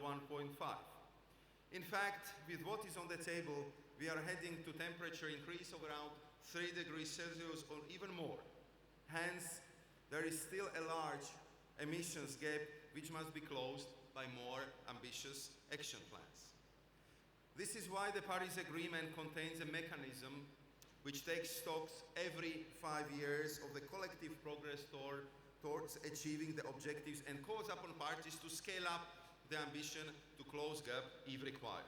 1.5. In fact, with what is on the table, we are heading to temperature increase of around 3 degrees Celsius or even more. Hence, there is still a large emissions gap which must be closed by more ambitious action plans. This is why the Paris Agreement contains a mechanism which takes stocks every 5 years of the collective progress towards achieving the objectives and calls upon parties to scale up the ambition to close gap if required.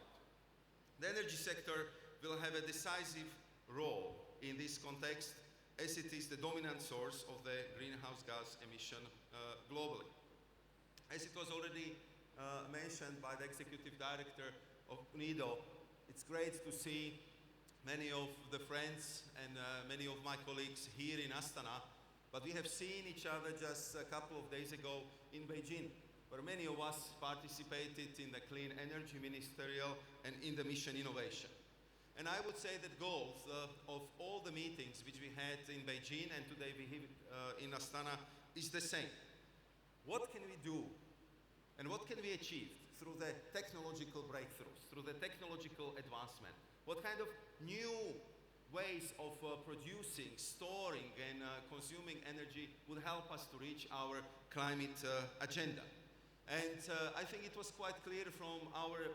The energy sector will have a decisive role in this context, as it is the dominant source of the greenhouse gas emission globally. As it was already mentioned by the Executive Director of UNIDO, it's great to see many of the friends and many of my colleagues here in Astana, but we have seen each other just a couple of days ago in Beijing, where many of us participated in the Clean Energy Ministerial and in the Mission Innovation. And I would say that goals of all the meetings which we had in Beijing and today we have in Astana is the same. What can we do and what can we achieve through the technological breakthroughs, through the technological advancement? What kind of new ways of producing, storing and consuming energy would help us to reach our climate agenda? And I think it was quite clear from our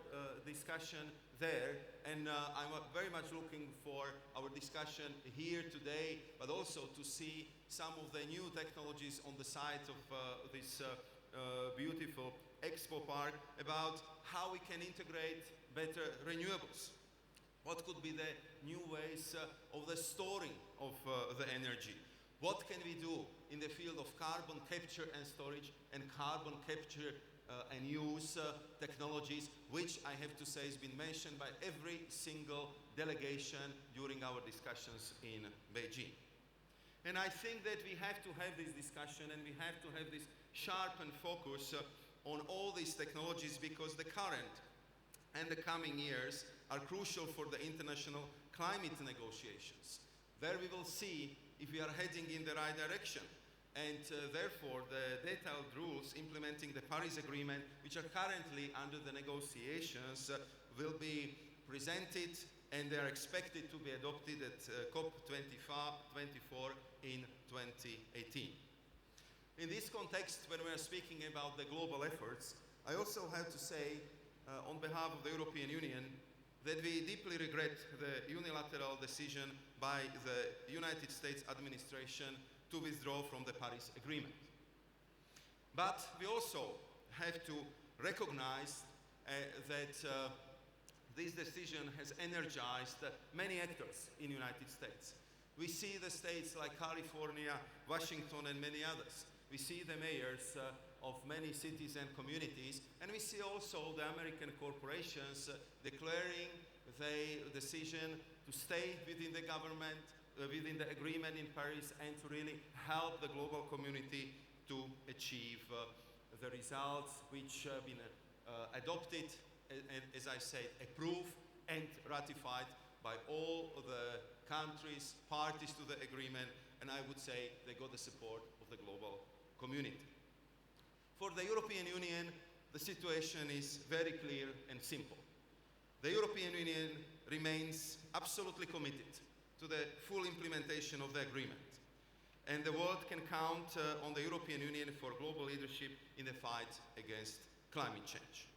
discussion there, and I'm very much looking for our discussion here today, but also to see some of the new technologies on the side of this beautiful expo park about how we can integrate better renewables. What could be the new ways of the storing of the energy? What can we do in the field of carbon capture and storage and carbon capture and use technologies, which I have to say has been mentioned by every single delegation during our discussions in Beijing. And I think that we have to have this discussion and we have to have this sharpened focus on all these technologies, because the current and the coming years are crucial for the international climate negotiations. There we will see if we are heading in the right direction. And therefore, the detailed rules implementing the Paris Agreement, which are currently under the negotiations, will be presented and they are expected to be adopted at COP24 in 2018. In this context, when we are speaking about the global efforts, I also have to say, on behalf of the European Union, that we deeply regret the unilateral decision by the United States administration to withdraw from the Paris Agreement. But we also have to recognize that this decision has energized many actors in the United States. We see the states like California, Washington, and many others. We see the mayors of many cities and communities, and we see also the American corporations declaring their decision to stay within the government, within the agreement in Paris, and to really help the global community to achieve the results which have been adopted, and, as I said, approved and ratified by all the countries, parties to the agreement, and I would say they got the support of the global community. For the European Union, the situation is very clear and simple. The European Union remains absolutely committed to the full implementation of the agreement, and the world can count on the European Union for global leadership in the fight against climate change.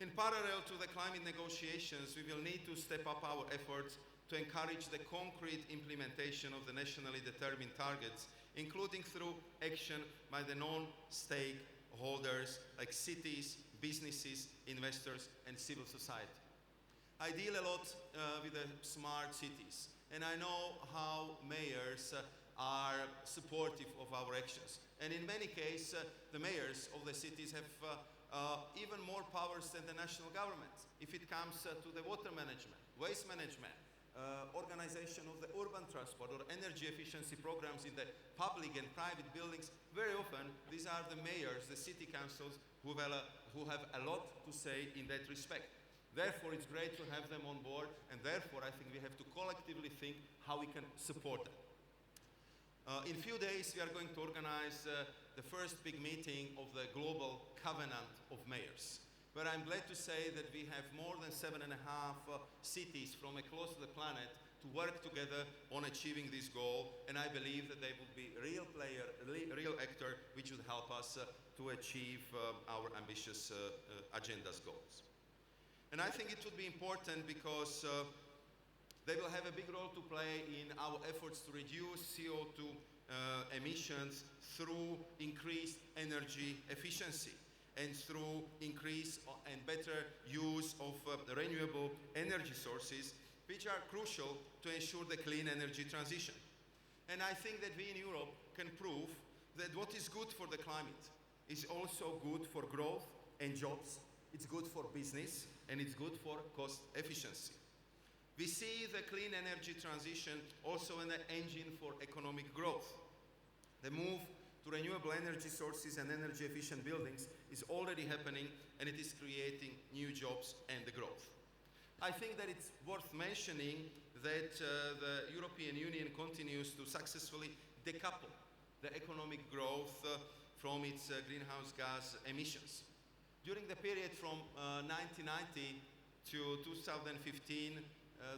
In parallel to the climate negotiations, we will need to step up our efforts to encourage the concrete implementation of the nationally determined targets, including through action by the non-stakeholders like cities, businesses, investors, and civil society. I deal a lot with the smart cities, and I know how mayors are supportive of our actions. And in many cases, the mayors of the cities have even more powers than the national government. If it comes to the water management, waste management, organization of the urban transport or energy efficiency programs in the public and private buildings, very often these are the mayors, the city councils who have a lot to say in that respect. Therefore, it's great to have them on board, and therefore I think we have to collectively think how we can support them. In a few days, we are going to organize the first big meeting of the Global Covenant of Mayors. where I'm glad to say that we have more than 7.5 cities from across the planet to work together on achieving this goal, and I believe that they will be real player, real actor, which would help us to achieve our ambitious agenda's goals. And I think it would be important because they will have a big role to play in our efforts to reduce CO2 emissions through increased energy efficiency and through increased and better use of renewable energy sources, which are crucial to ensure the clean energy transition. And I think that we in Europe can prove that what is good for the climate is also good for growth and jobs, it's good for business, and it's good for cost efficiency. We see the clean energy transition also an engine for economic growth. The move to renewable energy sources and energy efficient buildings is already happening, and it is creating new jobs and the growth. I think that it's worth mentioning that the European Union continues to successfully decouple the economic growth from its greenhouse gas emissions. During the period from 1990 to 2015,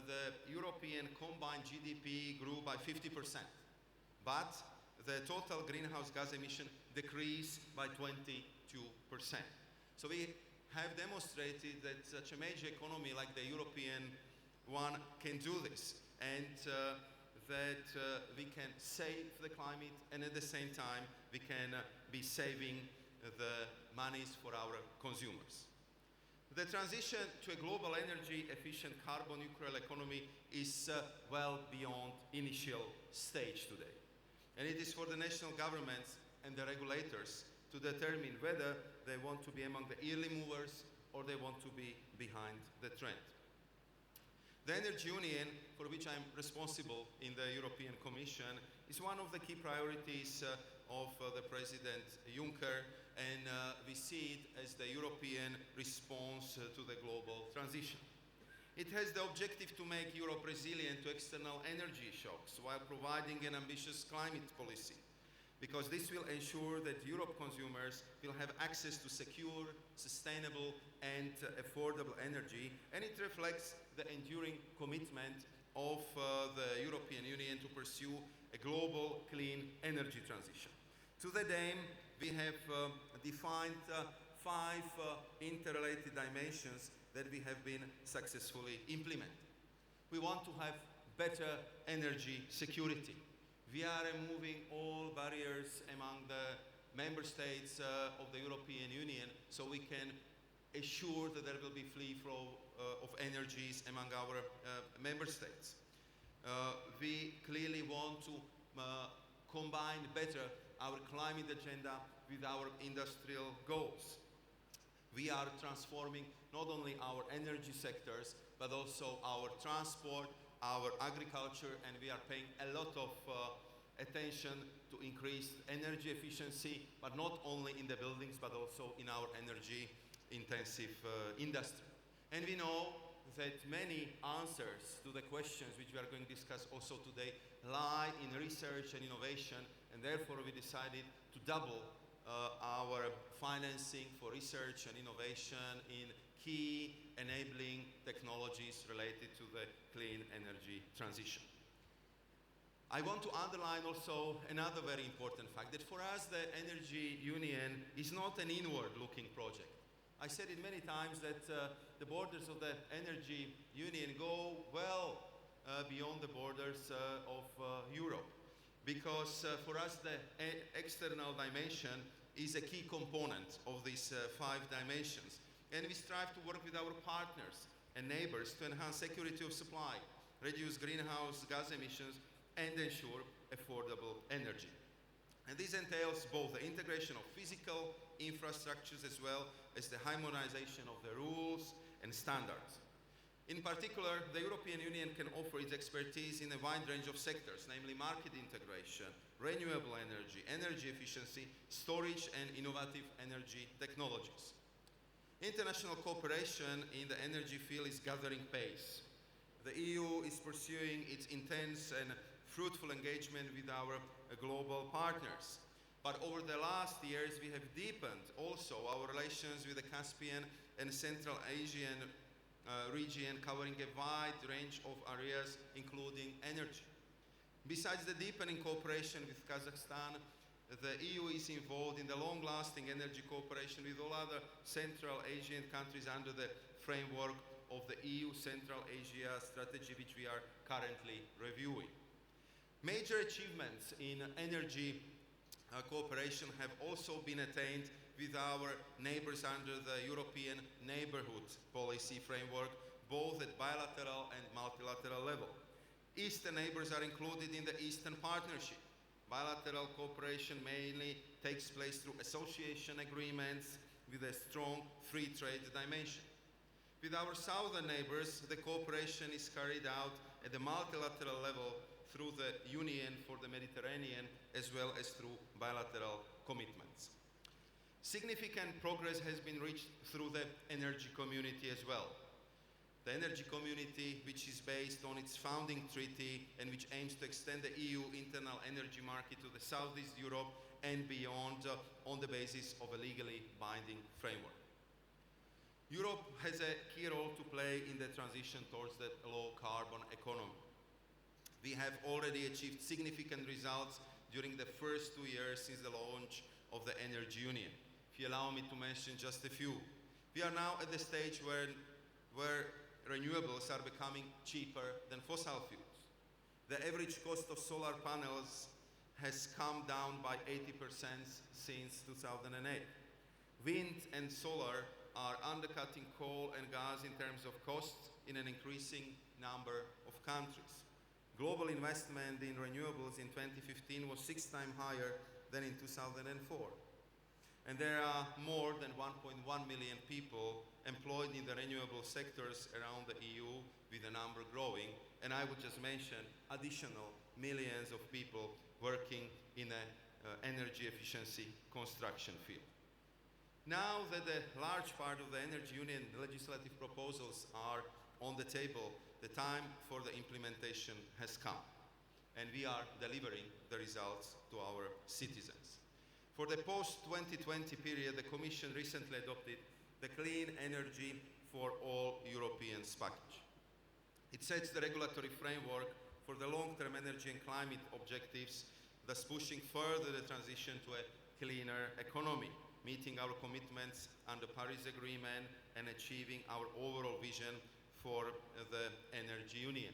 the European combined GDP grew by 50%, but the total greenhouse gas emission decreased by 22%. So we have demonstrated that such a major economy like the European one can do this, and that we can save the climate, and at the same time we can be saving the monies for our consumers. The transition to a global energy efficient carbon neutral economy is well beyond initial stage today. And it is for the national governments and the regulators to determine whether they want to be among the early movers or they want to be behind the trend. The Energy Union, for which I'm responsible in the European Commission, is one of the key priorities of the President Juncker, and we see it as the European response to the global transition. It has the objective to make Europe resilient to external energy shocks while providing an ambitious climate policy, because this will ensure that Europe consumers will have access to secure, sustainable and affordable energy, and it reflects the enduring commitment of the European Union to pursue a global clean energy transition. To that aim, we have defined 5 interrelated dimensions that we have been successfully implementing. We want to have better energy security. We are removing all barriers among the member states of the European Union, so we can assure that there will be free flow of energies among our member states. We clearly want to combine better our climate agenda with our industrial goals. We are transforming not only our energy sectors, but also our transport, our agriculture, and we are paying a lot of attention to increase energy efficiency, but not only in the buildings, but also in our energy-intensive industry. And we know that many answers to the questions which we are going to discuss also today lie in research and innovation, and therefore we decided to double our financing for research and innovation in key enabling technologies related to the clean energy transition. I want to underline also another very important fact, that for us the Energy Union is not an inward-looking project. I said it many times that the borders of the Energy Union go well beyond the borders of Europe. Because for us the external dimension is a key component of these 5 dimensions. And we strive to work with our partners and neighbors to enhance security of supply, reduce greenhouse gas emissions, and ensure affordable energy. And this entails both the integration of physical infrastructures as well as the harmonization of the rules and standards. In particular, the European Union can offer its expertise in a wide range of sectors, namely market integration, renewable energy, energy efficiency, storage, and innovative energy technologies. International cooperation in the energy field is gathering pace. The EU is pursuing its intense and fruitful engagement with our global partners. But over the last years, we have deepened also our relations with the Caspian and Central Asian region, covering a wide range of areas, including energy. Besides the deepening cooperation with Kazakhstan, the EU is involved in the long-lasting energy cooperation with all other Central Asian countries under the framework of the EU Central Asia strategy, which we are currently reviewing. Major achievements in energy cooperation have also been attained with our neighbors under the European Neighbourhood Policy framework, both at bilateral and multilateral level. Eastern neighbors are included in the Eastern Partnership. Bilateral cooperation mainly takes place through association agreements with a strong free trade dimension. With our southern neighbors, the cooperation is carried out at the multilateral level through the Union for the Mediterranean, as well as through bilateral commitments. Significant progress has been reached through the energy community as well. The energy community, which is based on its founding treaty and which aims to extend the EU internal energy market to the Southeast Europe and beyond on the basis of a legally binding framework. Europe has a key role to play in the transition towards the low-carbon economy. We have already achieved significant results during the first 2 years since the launch of the Energy Union. If you allow me to mention just a few. We are now at the stage where renewables are becoming cheaper than fossil fuels. The average cost of solar panels has come down by 80% since 2008. Wind and solar are undercutting coal and gas in terms of costs in an increasing number of countries. Global investment in renewables in 2015 was 6 times higher than in 2004. And there are more than 1.1 million people employed in the renewable sectors around the EU, with the number growing. And I would just mention additional millions of people working in the energy efficiency construction field. Now that the large part of the Energy Union legislative proposals are on the table, the time for the implementation has come, and we are delivering the results to our citizens. For the post-2020 period, the Commission recently adopted the Clean Energy for All Europeans package. It sets the regulatory framework for the long-term energy and climate objectives, thus pushing further the transition to a cleaner economy, meeting our commitments under the Paris Agreement and achieving our overall vision for the Energy Union.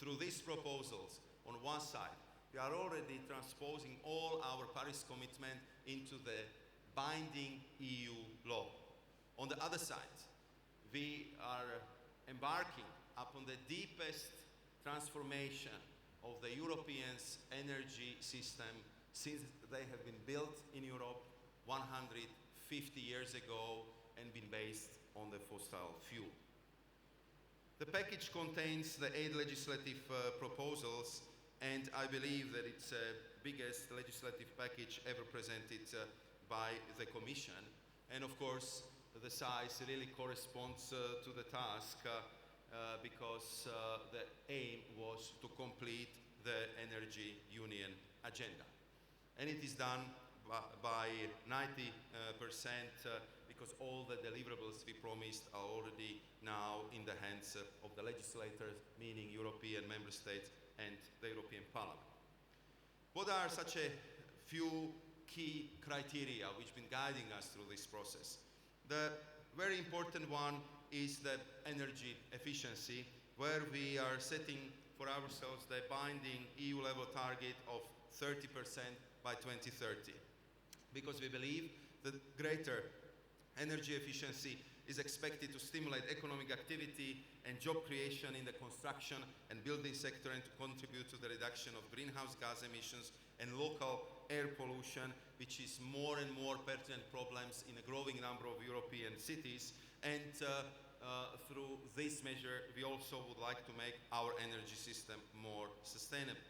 Through these proposals, on one side, we are already transposing all our Paris commitment into the binding EU law. On the other side, we are embarking upon the deepest transformation of the Europeans' energy system since they have been built in Europe 150 years ago and been based on the fossil fuel. The package contains the 8 legislative proposals, and I believe that it's the biggest legislative package ever presented by the Commission. And of course, the size really corresponds to the task because the aim was to complete the Energy Union agenda. And it is done by 90% because all the deliverables we promised are already now in the hands of the legislators, meaning European member states and the European Parliament. What are such a few key criteria which have been guiding us through this process? The very important one is the energy efficiency, where we are setting for ourselves the binding EU-level target of 30% by 2030. Because we believe that greater energy efficiency is expected to stimulate economic activity and job creation in the construction and building sector, and to contribute to the reduction of greenhouse gas emissions and local air pollution, which is more and more pertinent problems in a growing number of European cities. And through this measure, we also would like to make our energy system more sustainable.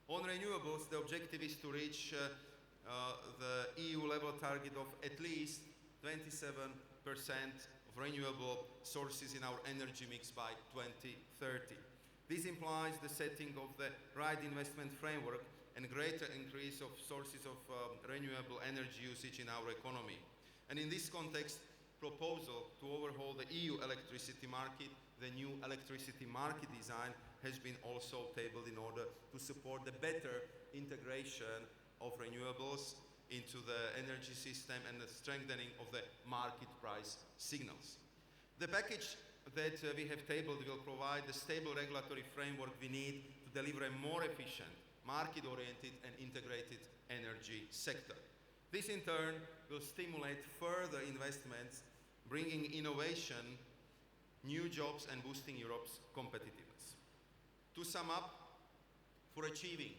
On renewables, the objective is to reach the EU-level target of at least 27% of renewable sources in our energy mix by 2030. This implies the setting of the right investment framework and greater increase of sources of renewable energy usage in our economy. And in this context, proposal to overhaul the EU electricity market, the new electricity market design, has been also tabled in order to support the better integration of renewables into the energy system and the strengthening of the market price signals. The package that we have tabled will provide the stable regulatory framework we need to deliver a more efficient, market-oriented and integrated energy sector. This in turn will stimulate further investments, bringing innovation, new jobs and boosting Europe's competitiveness. To sum up, for achieving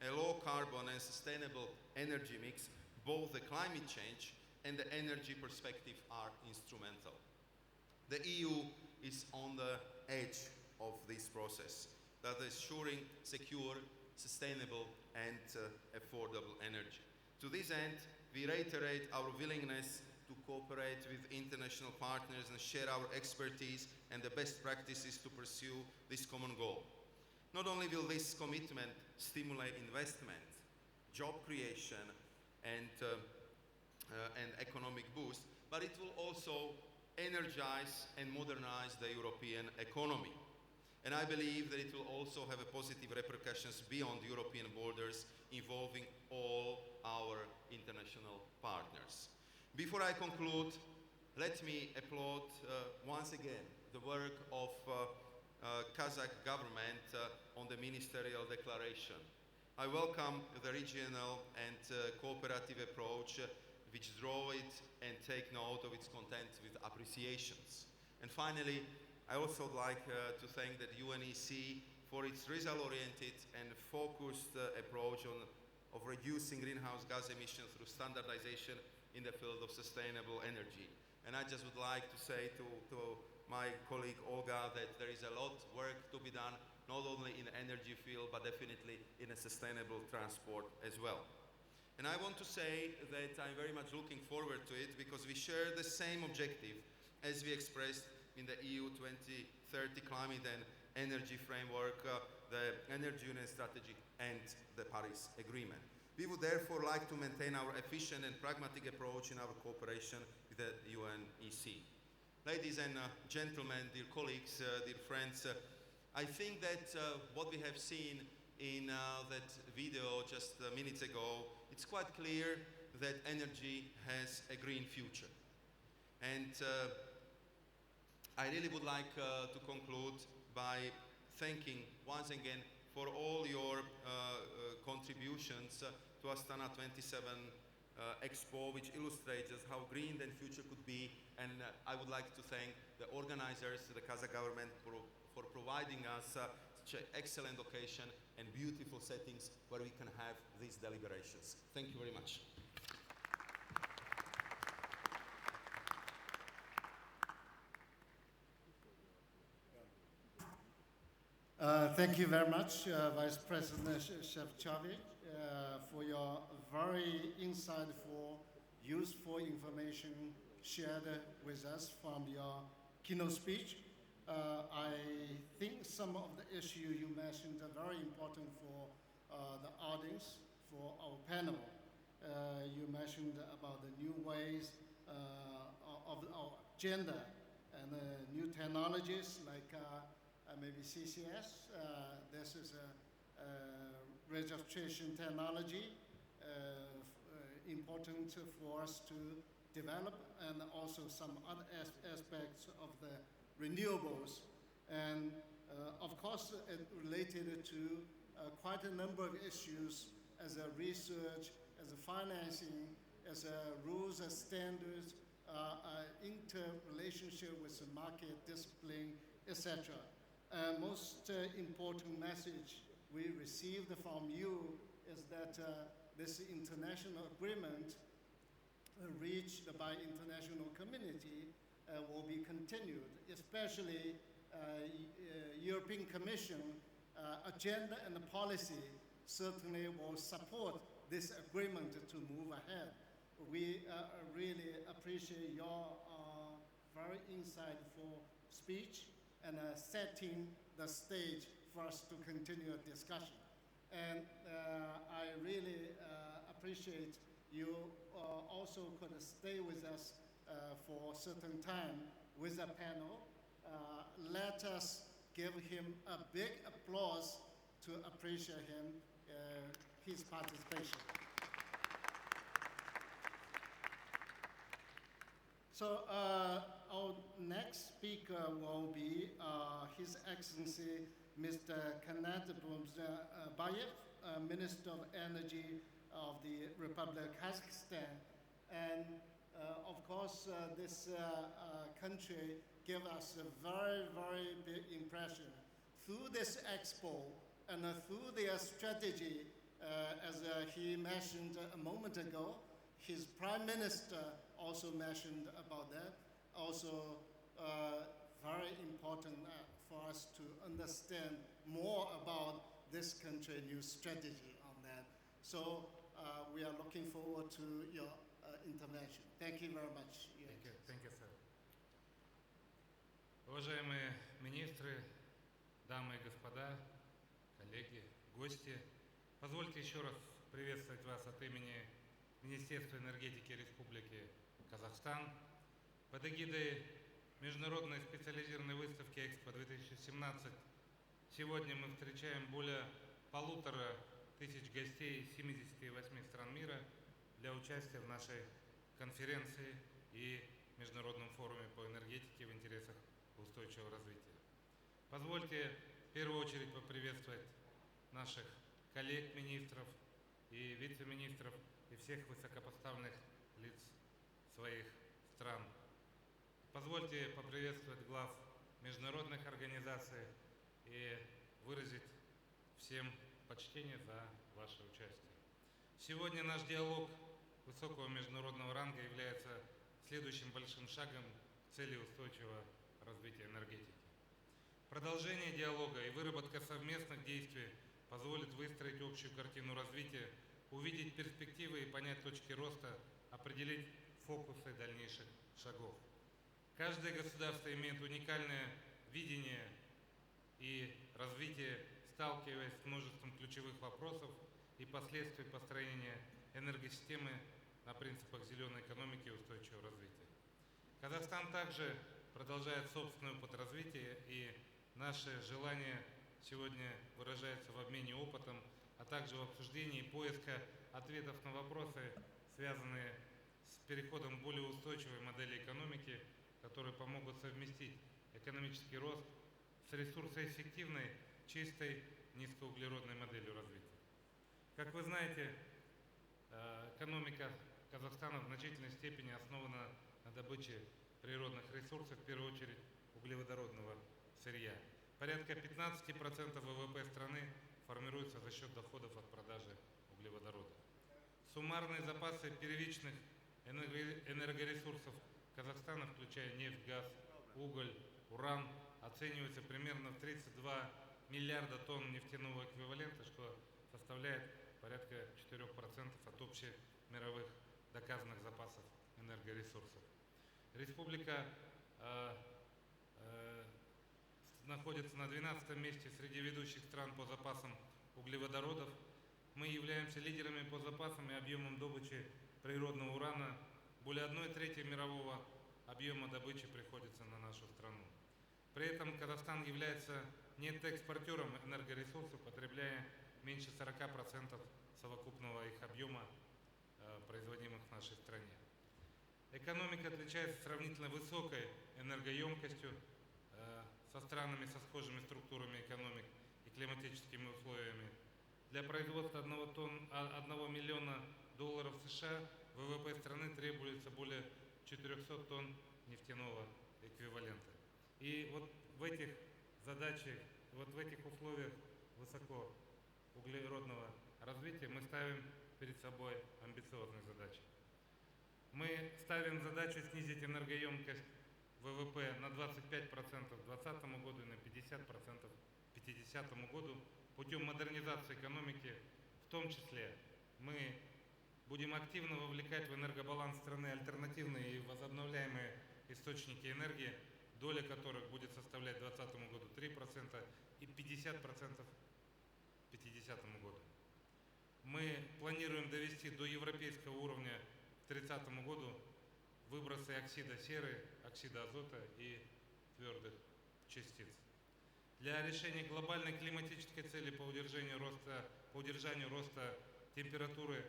a low carbon and sustainable energy mix, both the climate change and the energy perspective are instrumental. The EU is on the edge of this process, that is ensuring secure, sustainable and affordable energy. To this end, we reiterate our willingness to cooperate with international partners and share our expertise and the best practices to pursue this common goal. Not only will this commitment stimulate investment, job creation and economic boost, but it will also energize and modernize the European economy. And I believe that it will also have a positive repercussions beyond European borders, involving all our international partners. Before I conclude, let me applaud once again the work of Kazakh government on the Ministerial declaration. I welcome the regional and cooperative approach which draw it and take note of its content with appreciations. And finally, I also would like to thank the UNEC for its result-oriented and focused approach of reducing greenhouse gas emissions through standardization in the field of sustainable energy. And I just would like to say to my colleague Olga that there is a lot of work to be done, not only in the energy field, but definitely in a sustainable transport as well. And I want to say that I'm very much looking forward to it because we share the same objective as we expressed in the EU 2030 Climate and Energy Framework, the Energy Union Strategy and the Paris Agreement. We would therefore like to maintain our efficient and pragmatic approach in our cooperation with the UNEC. Ladies and gentlemen, dear colleagues, dear friends, I think that what we have seen in that video just minutes ago, it's quite clear that energy has a green future. And I really would like to conclude by thanking once again for all your contributions to Astana 27 Expo, which illustrates how green the future could be. And I would like to thank the organizers, the Kazakh government, for providing us such an excellent occasion and beautiful settings where we can have these deliberations. Thank you very much. Thank you very much, Vice President Shevchovich, for your very insightful, useful information shared with us from your keynote speech. I think some of the issues you mentioned are very important for the audience, for our panel. You mentioned about the new ways of our agenda and new technologies like maybe CCS. This is a registration technology important for us to develop, and also some other aspects of the renewables. And of course, related to quite a number of issues as a research, as a financing, as a rules and standards, interrelationship with the market discipline, etc. Most important message we received from you is that this international agreement reached by international community will be continued, especially European Commission agenda and policy certainly will support this agreement to move ahead. We really appreciate your very insightful speech and setting the stage for us to continue a discussion. And I really appreciate you also could stay with us for a certain time with a panel. Let us give him a big applause to appreciate him, his participation. So our next speaker will be His Excellency Mr. Kanat Bayev, Minister of Energy of the Republic of Kazakhstan. And of course, this country gave us a very, very big impression. Through this expo and through their strategy, as he mentioned a moment ago, his Prime Minister also mentioned about that. Also, very important for us to understand more about this country's new strategy on that. So we are looking forward to your intervention. Thank you very much. Thank you, sir. Уважаемые министры, дамы и господа, коллеги, гости, позвольте еще раз приветствовать вас от имени Министерства энергетики Республики Казахстан под эгидой Международной специализированной выставки Экспо-2017. Сегодня мы встречаем более 1500 гостей из 78 стран мира для участия в нашей конференции и Международном форуме по энергетике в интересах устойчивого развития. Позвольте в первую очередь поприветствовать наших коллег-министров и вице-министров и всех высокопоставленных лиц своих стран. Позвольте поприветствовать глав международных организаций и выразить всем почтение за ваше участие. Сегодня наш диалог высокого международного ранга является следующим большим шагом к цели устойчивого развития энергетики. Продолжение диалога и выработка совместных действий позволит выстроить общую картину развития, увидеть перспективы и понять точки роста, определить фокусы дальнейших шагов. Каждое государство имеет уникальное видение и развитие, сталкиваясь с множеством ключевых вопросов и последствий построения энергосистемы на принципах зеленой экономики и устойчивого развития. Казахстан также продолжает собственный опыт развития, и наше желание сегодня выражается в обмене опытом, а также в обсуждении и поиска ответов на вопросы, связанные с переходом к более устойчивой модели экономики, которые помогут совместить экономический рост с ресурсоэффективной, чистой, низкоуглеродной моделью развития. Как вы знаете, экономика Казахстана в значительной степени основана на добыче природных ресурсов, в первую очередь углеводородного сырья. Порядка 15% ВВП страны формируется за счет доходов от продажи углеводородов. Суммарные запасы первичных энергоресурсов Казахстана, включая нефть, газ, уголь, уран, оцениваются примерно в 32 миллиарда тонн нефтяного эквивалента, что составляет порядка 4% от общих мировых доказанных запасов энергоресурсов. Республика находится на 12 месте среди ведущих стран по запасам углеводородов. Мы являемся лидерами по запасам и объемам добычи природного урана. Более 1/3 мирового объема добычи приходится на нашу страну. При этом Казахстан является нетоэкспортером энергоресурсов, потребляя меньше 40% совокупного их объема, производимых в нашей стране. Экономика отличается сравнительно высокой энергоемкостью со странами со схожими структурами экономик и климатическими условиями. Для производства 1 миллиона долларов США ВВП страны требуется более 400 тонн нефтяного эквивалента. И вот в этих задачах, вот в этих условиях высокоуглеродного развития мы ставим перед собой амбициозные задачи. Мы ставим задачу снизить энергоемкость ВВП на 25% к 2020 году и на 50% к 2050 году путем модернизации экономики. В том числе мы будем активно вовлекать в энергобаланс страны альтернативные и возобновляемые источники энергии, доля которых будет составлять к 2020 году 3% и 50% к 2050 году. Мы планируем довести до европейского уровня к 2030 году выбросы оксида серы, оксида азота и твердых частиц. Для решения глобальной климатической цели по удержанию роста температуры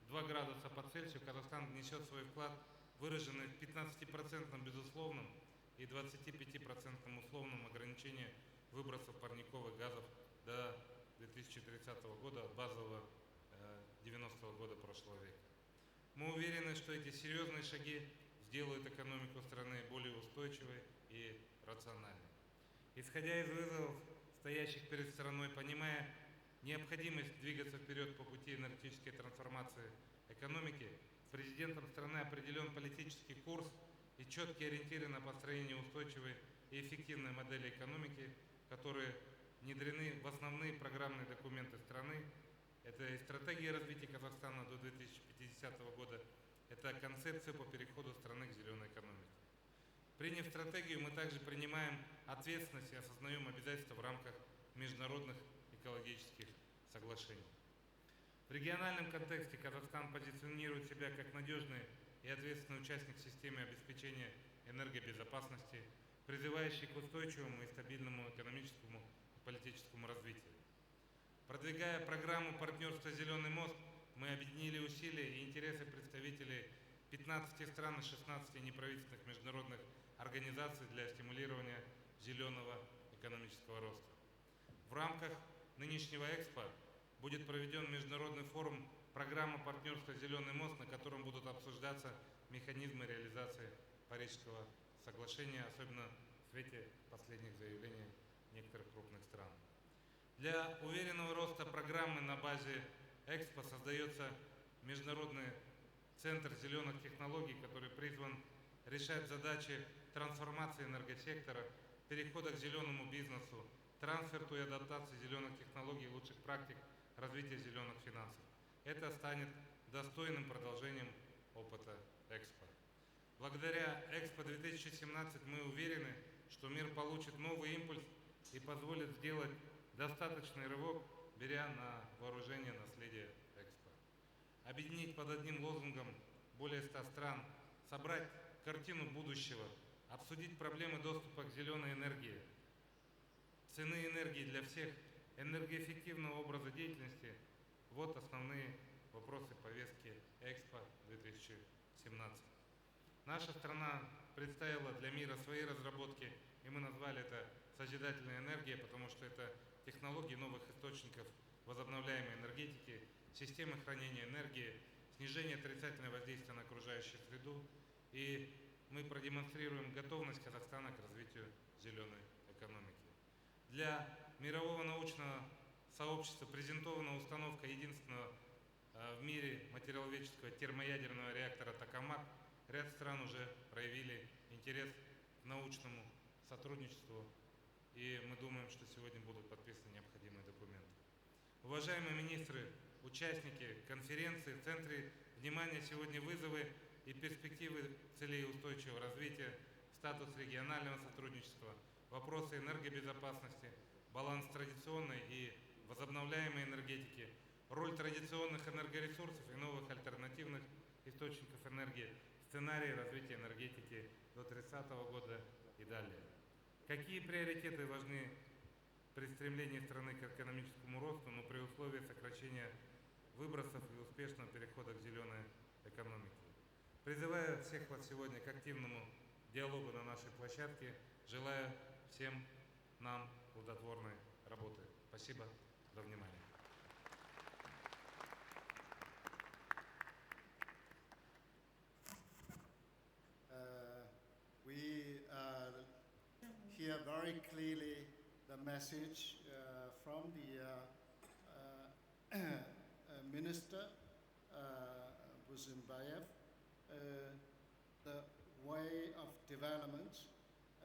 2 градуса по Цельсию Казахстан внесет свой вклад, выраженный в 15% безусловном и 25% условном ограничении выбросов парниковых газов до 2030 года от базового 90-го года прошлого века. Мы уверены, что эти серьезные шаги сделают экономику страны более устойчивой и рациональной. Исходя из вызовов, стоящих перед страной, понимая необходимость двигаться вперед по пути энергетической трансформации экономики, президентом страны определен политический курс и четкие ориентиры на построение устойчивой и эффективной модели экономики, которые внедрены в основные программные документы страны. Это и стратегия развития Казахстана до 2050 года, это концепция по переходу страны к зеленой экономике. Приняв стратегию, мы также принимаем ответственность и осознаем обязательства в рамках международных экологических соглашений. В региональном контексте Казахстан позиционирует себя как надежный и ответственный участник системы обеспечения энергобезопасности, призывающий к устойчивому и стабильному экономическому и политическому развитию. Продвигая программу партнерства «Зеленый мост», мы объединили усилия и интересы представителей 15 стран и 16 неправительственных международных организаций для стимулирования зеленого экономического роста. В рамках нынешнего Экспо будет проведен международный форум «Программа партнерства «Зеленый мост», на котором будут обсуждаться механизмы реализации Парижского соглашения, особенно в свете последних заявлений некоторых крупных стран. Для уверенного роста программы на базе Экспо создается Международный центр зеленых технологий, который призван решать задачи трансформации энергосектора, перехода к зеленому бизнесу, трансферту и адаптации зеленых технологий, лучших практик развития зеленых финансов. Это станет достойным продолжением опыта Экспо. Благодаря Экспо 2017 мы уверены, что мир получит новый импульс и позволит сделать достаточный рывок, беря на вооружение наследие Экспо. Объединить под одним лозунгом более 100 стран, собрать картину будущего, обсудить проблемы доступа к зеленой энергии, цены энергии для всех, энергоэффективного образа деятельности – вот основные вопросы повестки Экспо 2017. Наша страна представила для мира свои разработки, и мы назвали это «Созидательная энергия», потому что это технологии новых источников возобновляемой энергетики, системы хранения энергии, снижение отрицательного воздействия на окружающую среду, и мы продемонстрируем готовность Казахстана к развитию зеленой экономики. Для мирового научного сообщества презентована установка единственного в мире материаловедческого термоядерного реактора «Токамак». Ряд стран уже проявили интерес к научному сотрудничеству, и мы думаем, что сегодня будут подписаны необходимые документы. Уважаемые министры, участники конференции, в центре внимания сегодня вызовы и перспективы целей устойчивого развития, статус регионального сотрудничества, вопросы энергобезопасности, баланс традиционной и возобновляемой энергетики, роль традиционных энергоресурсов и новых альтернативных источников энергии, сценарии развития энергетики до 30 года и далее. Какие приоритеты важны при стремлении страны к экономическому росту, но при условии сокращения выбросов и успешного перехода к зеленой экономике? Призываю всех вас сегодня к активному диалогу на нашей площадке. Желаю всем нам плодотворной работы. Спасибо за внимание. We hear very clearly the message from the Minister Buzimbayev, the way of development,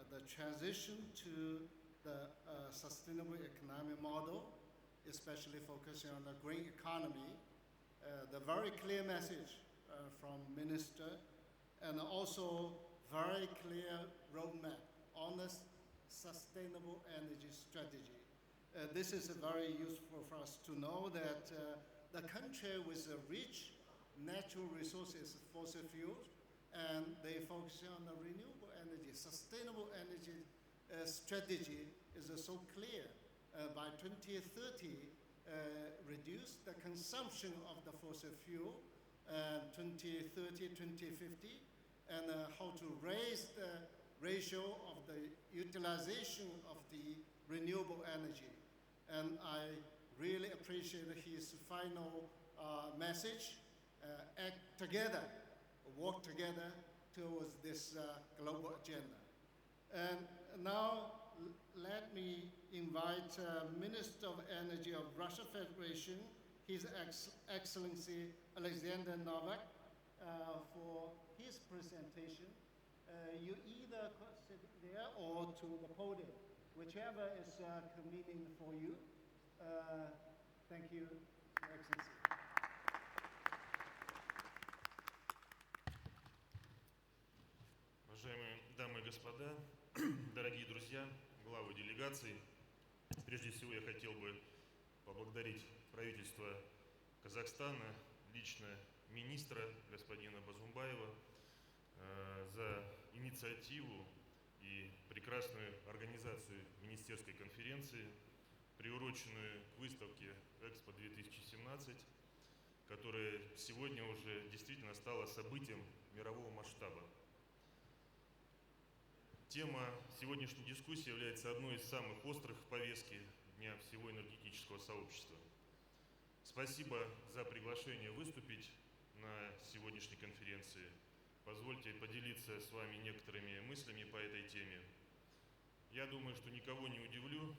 the transition to the sustainable economic model, especially focusing on the green economy, the very clear message from Minister, and also very clear roadmap on the sustainable energy strategy. This is very useful for us to know that the country with rich natural resources, fossil fuels, and they focus on the renewable energy. Sustainable energy strategy is so clear. By 2030, reduce the consumption of the fossil fuel, 2030, 2050, and how to raise the ratio of the utilization of the renewable energy. And I really appreciate his final message, act together, work together towards this global agenda. And now let me invite Minister of Energy of Russian Federation, His Excellency Alexander Novak, for his presentation. You either sit there or to the podium, whichever is convenient for you. Thank you, Your Excellency. Уважаемые дамы и господа, дорогие друзья, главы делегаций, прежде всего я хотел бы поблагодарить правительство Казахстана, лично министра господина Базумбаева, за инициативу и прекрасную организацию министерской конференции, приуроченную к выставке Экспо-2017, которая сегодня уже действительно стала событием мирового масштаба. Тема сегодняшней дискуссии является одной из самых острых в повестке Дня всего энергетического сообщества. Спасибо за приглашение выступить на сегодняшней конференции. Позвольте поделиться с вами некоторыми мыслями по этой теме. Я думаю, что никого не удивлю,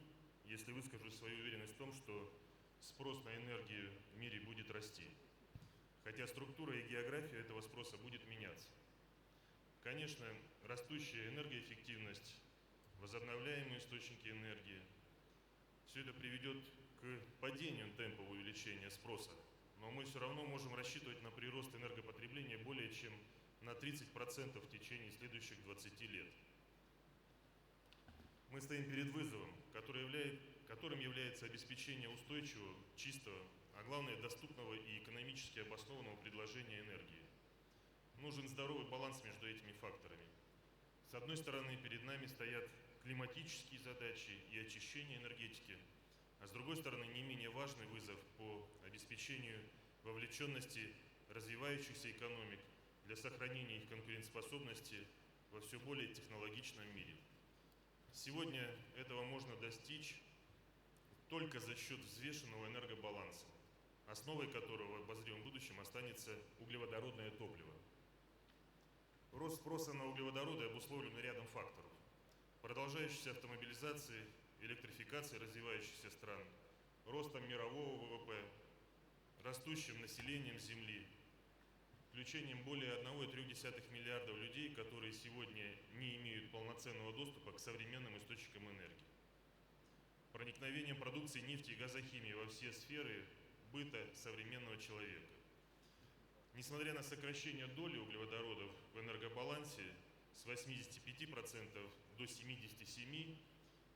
если выскажу свою уверенность в том, что спрос на энергию в мире будет расти, хотя структура и география этого спроса будет меняться. Конечно, растущая энергоэффективность, возобновляемые источники энергии, все это приведет к падению темпа увеличения спроса, но мы все равно можем рассчитывать на прирост энергопотребления более чем на 30% в течение следующих 20 лет. Мы стоим перед вызовом, которым является обеспечение устойчивого, чистого, а главное доступного и экономически обоснованного предложения энергии. Нужен здоровый баланс между этими факторами. С одной стороны, перед нами стоят климатические задачи и очищение энергетики, а с другой стороны, не менее важный вызов по обеспечению вовлеченности развивающихся экономик для сохранения их конкурентоспособности во все более технологичном мире. Сегодня этого можно достичь только за счет взвешенного энергобаланса, основой которого в обозримом будущем останется углеводородное топливо. Рост спроса на углеводороды обусловлен рядом факторов: продолжающейся автомобилизации, электрификации развивающихся стран, ростом мирового ВВП, растущим населением Земли, включением более 1,3 миллиардов людей, которые сегодня не имеют полноценного доступа к современным источникам энергии, проникновением продукции нефти и газохимии во все сферы быта современного человека. Несмотря на сокращение доли углеводородов в энергобалансе с 85% до 77%,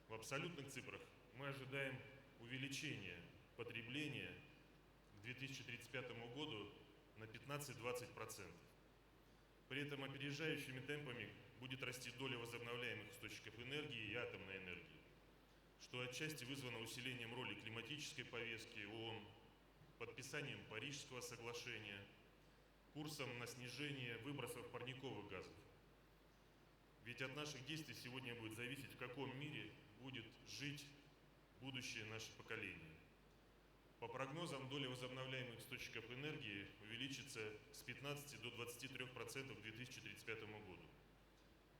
в абсолютных цифрах мы ожидаем увеличения потребления к 2035 году на 15-20%. При этом опережающими темпами будет расти доля возобновляемых источников энергии и атомной энергии, что отчасти вызвано усилением роли климатической повестки ООН, подписанием Парижского соглашения, курсом на снижение выбросов парниковых газов. Ведь от наших действий сегодня будет зависеть, в каком мире будет жить будущее наше поколение. По прогнозам, доля возобновляемых источников энергии увеличится с 15 до 23% к 2035 году.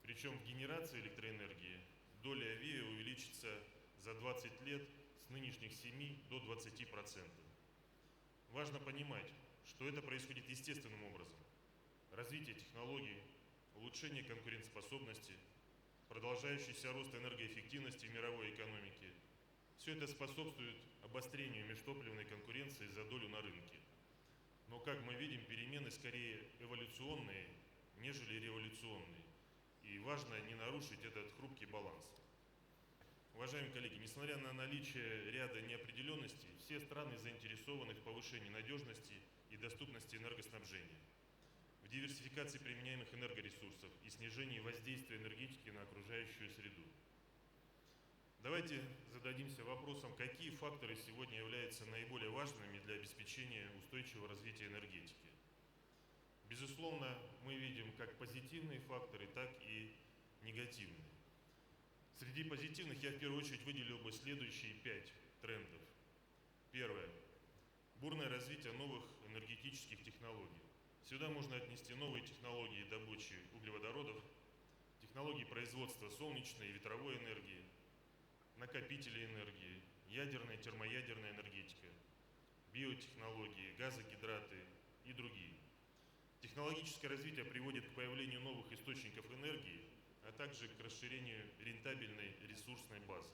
Причем в генерации электроэнергии доля ВИА увеличится за 20 лет с нынешних 7 до 20%. Важно понимать, что это происходит естественным образом. Развитие технологий, улучшение конкурентоспособности, продолжающийся рост энергоэффективности в мировой экономике – все это способствует обострению межтопливной конкуренции за долю на рынке. Но, как мы видим, перемены скорее эволюционные, нежели революционные. И важно не нарушить этот хрупкий баланс. Уважаемые коллеги, несмотря на наличие ряда неопределенностей, все страны заинтересованы в повышении надежности и доступности энергоснабжения. в диверсификации применяемых энергоресурсов и снижении воздействия энергетики на окружающую среду. Давайте зададимся вопросом, какие факторы сегодня являются наиболее важными для обеспечения устойчивого развития энергетики. Безусловно, мы видим как позитивные факторы, так и негативные. Среди позитивных я в первую очередь выделил бы следующие 5 трендов. Первое. Бурное развитие новых энергетических технологий. Сюда можно отнести новые технологии добычи углеводородов, технологии производства солнечной и ветровой энергии, накопители энергии, ядерная, термоядерная энергетика, биотехнологии, газогидраты и другие. Технологическое развитие приводит к появлению новых источников энергии, а также к расширению рентабельной ресурсной базы.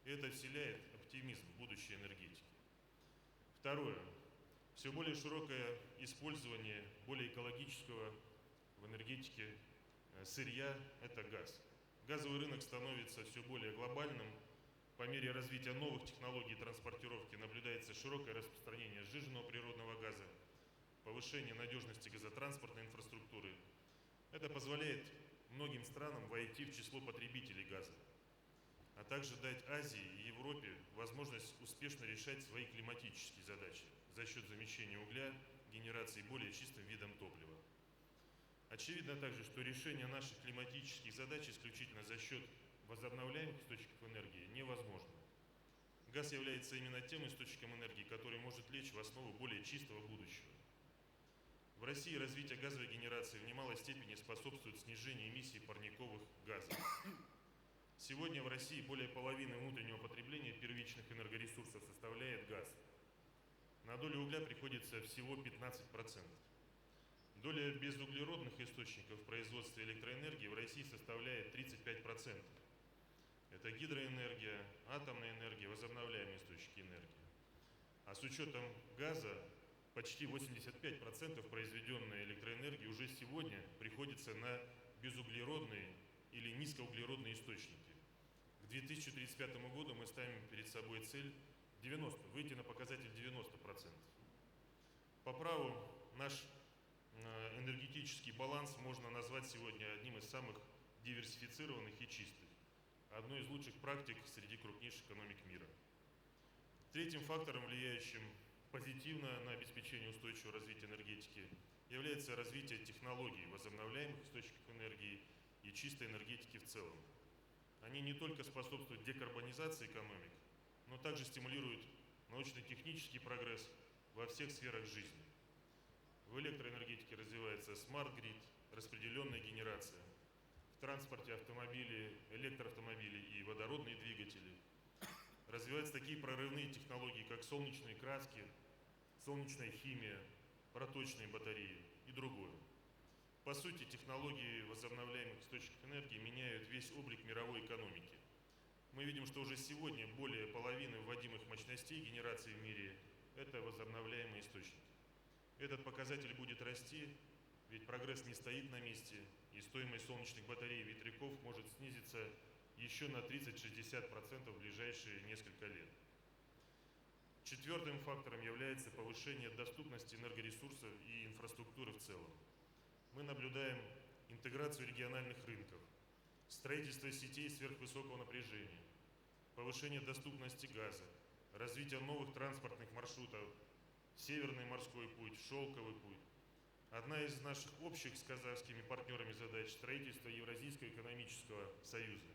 И это вселяет оптимизм в будущее энергетики. Второе. Все более широкое использование более экологического в энергетике сырья – это газ. Газовый рынок становится все более глобальным. По мере развития новых технологий транспортировки наблюдается широкое распространение сжиженного природного газа, повышение надежности газотранспортной инфраструктуры. Это позволяет многим странам войти в число потребителей газа, а также дать Азии и Европе возможность успешно решать свои климатические задачи за счет замещения угля, генерации более чистым видом топлива. Очевидно также, что решение наших климатических задач исключительно за счет возобновляемых источников энергии невозможно. Газ является именно тем источником энергии, который может лечь в основу более чистого будущего. В России развитие газовой генерации в немалой степени способствует снижению эмиссий парниковых газов. Сегодня в России более половины внутреннего потребления первичных энергоресурсов составляет газ. На долю угля приходится всего 15%. Доля безуглеродных источников в производстве электроэнергии в России составляет 35%. Это гидроэнергия, атомная энергия, возобновляемые источники энергии. А с учетом газа почти 85% произведенной электроэнергии уже сегодня приходится на безуглеродные или низкоуглеродные источники. К 2035 году мы ставим перед собой цель выйти на показатель 90%. По праву наш энергетический баланс можно назвать сегодня одним из самых диверсифицированных и чистых, одной из лучших практик среди крупнейших экономик мира. Третьим фактором, влияющим позитивно на обеспечение устойчивого развития энергетики, является развитие технологий возобновляемых источников энергии и чистой энергетики в целом. Они не только способствуют декарбонизации экономик, но также стимулируют научно-технический прогресс во всех сферах жизни. В электроэнергетике развивается смарт-грид, распределенная генерация. В транспорте автомобили, электроавтомобили и водородные двигатели. Развиваются такие прорывные технологии, как солнечные краски, солнечная химия, проточные батареи и другое. По сути, технологии возобновляемых источников энергии меняют весь облик мировой экономики. Мы видим, что уже сегодня более половины вводимых мощностей генерации в мире – это возобновляемые источники. Этот показатель будет расти, ведь прогресс не стоит на месте, и стоимость солнечных батарей и ветряков может снизиться еще на 30-60% в ближайшие несколько лет. Четвертым фактором является повышение доступности энергоресурсов и инфраструктуры в целом. Мы наблюдаем интеграцию региональных рынков, строительство сетей сверхвысокого напряжения, повышение доступности газа, развитие новых транспортных маршрутов, Северный морской путь, Шелковый путь. Одна из наших общих с казахскими партнерами задач – строительство Евразийского экономического союза,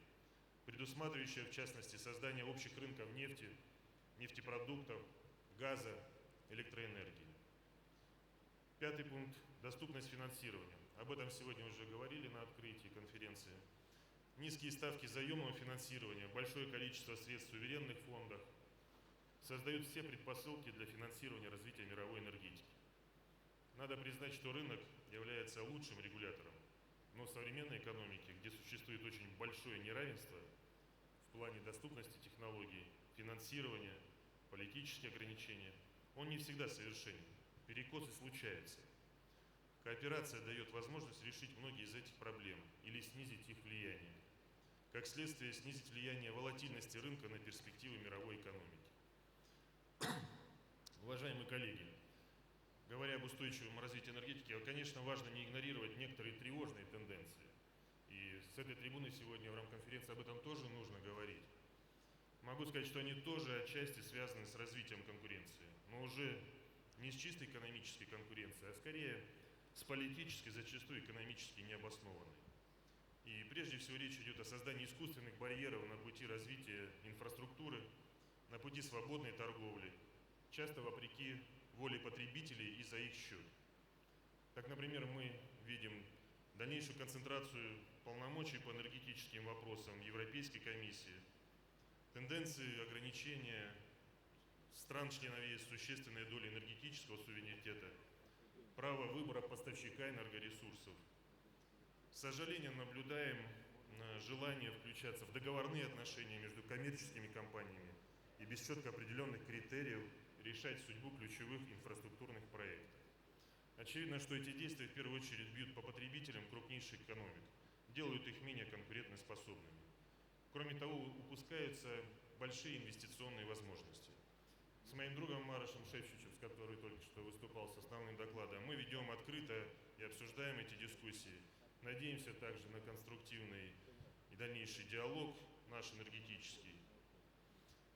предусматривающее в частности создание общих рынков нефти, нефтепродуктов, газа, электроэнергии. Пятый пункт – доступность финансирования. Об этом сегодня уже говорили на открытии конференции. Низкие ставки заемного финансирования, большое количество средств в суверенных фондах создают все предпосылки для финансирования развития мировой энергетики. Надо признать, что рынок является лучшим регулятором, но в современной экономике, где существует очень большое неравенство в плане доступности технологий, финансирования, политические ограничения, он не всегда совершенен. Перекосы случаются. Кооперация дает возможность решить многие из этих проблем или снизить их влияние. Как следствие, снизить влияние волатильности рынка на перспективы мировой экономики. Уважаемые коллеги, говоря об устойчивом развитии энергетики, конечно, важно не игнорировать некоторые тревожные тенденции. И с этой трибуны сегодня в рамках конференции об этом тоже нужно говорить. Могу сказать, что они тоже отчасти связаны с развитием конкуренции, но уже не с чистой экономической конкуренцией, а скорее с политической, зачастую экономически необоснованной. И прежде всего речь идет о создании искусственных барьеров на пути развития инфраструктуры, на пути свободной торговли, часто вопреки воле потребителей и за их счет. Так, например, мы видим дальнейшую концентрацию полномочий по энергетическим вопросам Европейской комиссии, тенденции ограничения стран-членов ЕС существенной доли энергетического суверенитета, право выбора поставщика энергоресурсов. С сожалением наблюдаем желание включаться в договорные отношения между коммерческими компаниями и без четко определенных критериев решать судьбу ключевых инфраструктурных проектов. Очевидно, что эти действия в первую очередь бьют по потребителям крупнейших экономик, делают их менее конкурентоспособными. Кроме того, упускаются большие инвестиционные возможности. С моим другом Марашем Шефчичем, с которым только что выступал с основным докладом, мы ведем открыто и обсуждаем эти дискуссии. Надеемся также на конструктивный и дальнейший диалог наш энергетический.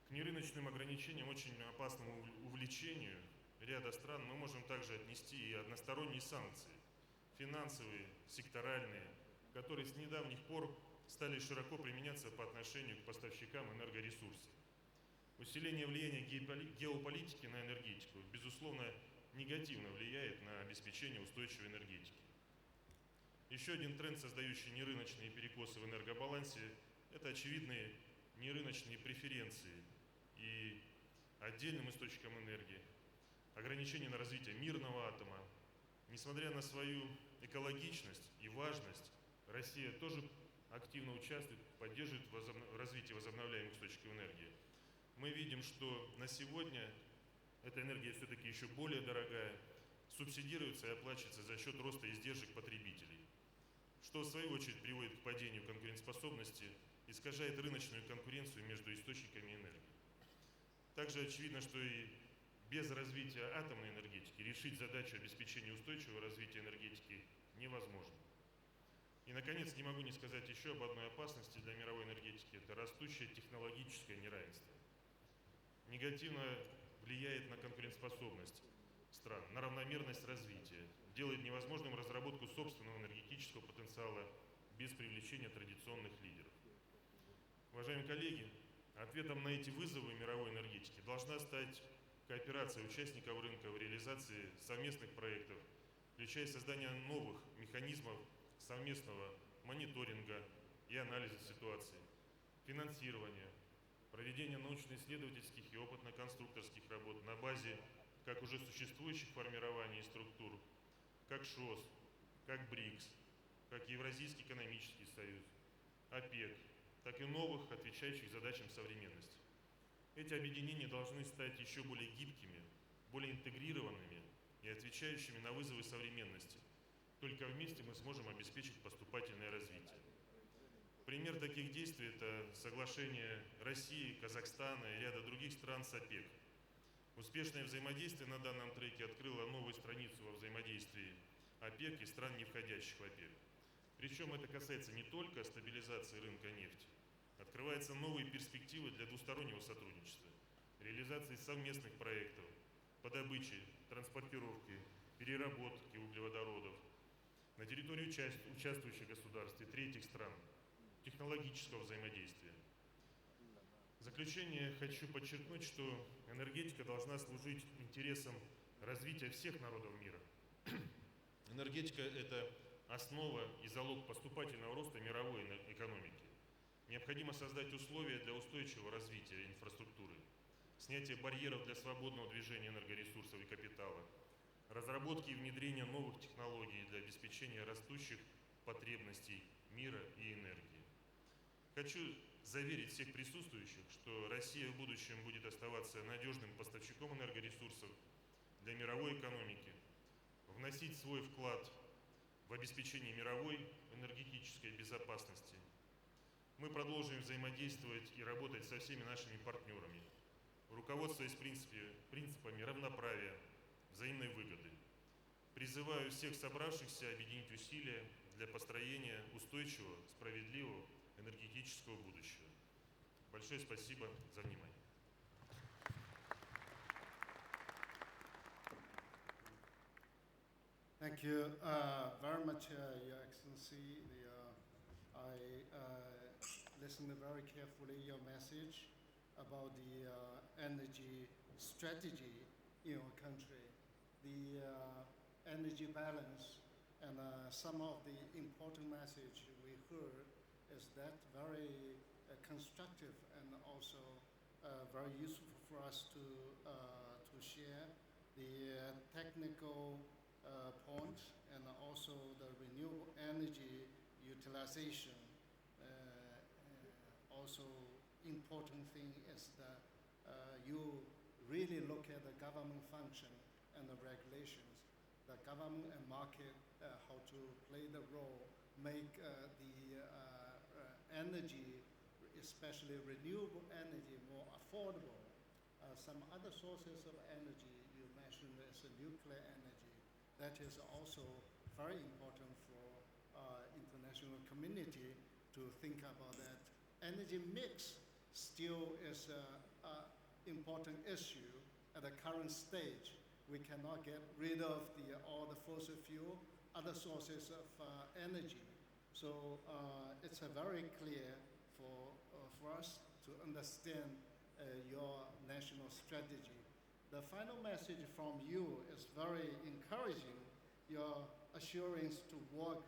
К нерыночным ограничениям, очень опасному увлечению ряда стран мы можем также отнести и односторонние санкции, финансовые, секторальные, которые с недавних пор стали широко применяться по отношению к поставщикам энергоресурсов. Усиление влияния геополитики на энергетику, безусловно, негативно влияет на обеспечение устойчивой энергетики. Еще один тренд, создающий нерыночные перекосы в энергобалансе, это очевидные нерыночные преференции и отдельным источникам энергии, ограничения на развитие мирного атома. Несмотря на свою экологичность и важность, Россия тоже активно участвует, поддерживает развитие возобновляемых источников энергии. Мы видим, что на сегодня эта энергия все-таки еще более дорогая, субсидируется и оплачивается за счет роста издержек потребителей, что в свою очередь приводит к падению конкурентоспособности, искажает рыночную конкуренцию между источниками энергии. Также очевидно, что и без развития атомной энергетики решить задачу обеспечения устойчивого развития энергетики невозможно. И, наконец, не могу не сказать еще об одной опасности для мировой энергетики – это растущее технологическое неравенство. Негативно влияет на конкурентоспособность стран, на равномерность развития, делает невозможным разработку собственного энергетического потенциала без привлечения традиционных лидеров. Уважаемые коллеги, ответом на эти вызовы мировой энергетики должна стать кооперация участников рынка в реализации совместных проектов, включая создание новых механизмов совместного мониторинга и анализа ситуации, финансирования, проведение научно-исследовательских и опытно-конструкторских работ на базе как уже существующих формирований и структур, как ШОС, как БРИКС, как Евразийский экономический союз, ОПЕК, так и новых, отвечающих задачам современности. Эти объединения должны стать еще более гибкими, более интегрированными и отвечающими на вызовы современности. Только вместе мы сможем обеспечить поступательное развитие. Пример таких действий – это соглашение России, Казахстана и ряда других стран с ОПЕК. Успешное взаимодействие на данном треке открыло новую страницу во взаимодействии ОПЕК и стран, не входящих в ОПЕК. Причем это касается не только стабилизации рынка нефти. Открываются новые перспективы для двустороннего сотрудничества, реализации совместных проектов по добыче, транспортировке, переработке углеводородов на территории участвующих государств и третьих стран, технологического взаимодействия. В заключение хочу подчеркнуть, что энергетика должна служить интересам развития всех народов мира. Энергетика – это основа и залог поступательного роста мировой экономики. Необходимо создать условия для устойчивого развития инфраструктуры, снятия барьеров для свободного движения энергоресурсов и капитала, разработки и внедрения новых технологий для обеспечения растущих потребностей мира и энергии. Хочу заверить всех присутствующих, что Россия в будущем будет оставаться надежным поставщиком энергоресурсов для мировой экономики, вносить свой вклад в обеспечение мировой энергетической безопасности. Мы продолжим взаимодействовать и работать со всеми нашими партнерами, руководствуясь принципами равноправия, взаимной выгоды. Призываю всех собравшихся объединить усилия для построения устойчивого, справедливого энергетического будущего. Большое спасибо за внимание. Thank you very much, Your Excellency. I listened very carefully your message about the energy strategy in your country, the energy balance, and some of the important message we heard is that very constructive and also very useful for us to share the technical point and also the renewable energy utilization. Also important thing is that you really look at the government function and the regulations, the government and market, how to play the role, make the energy, especially renewable energy, more affordable. Some other sources of energy you mentioned is nuclear energy. That is also very important for international community to think about that. Energy mix still is an important issue at the current stage. We cannot get rid of all the fossil fuel, other sources of energy. So it's very clear for us to understand your national strategy. The final message from you is very encouraging, your assurance to work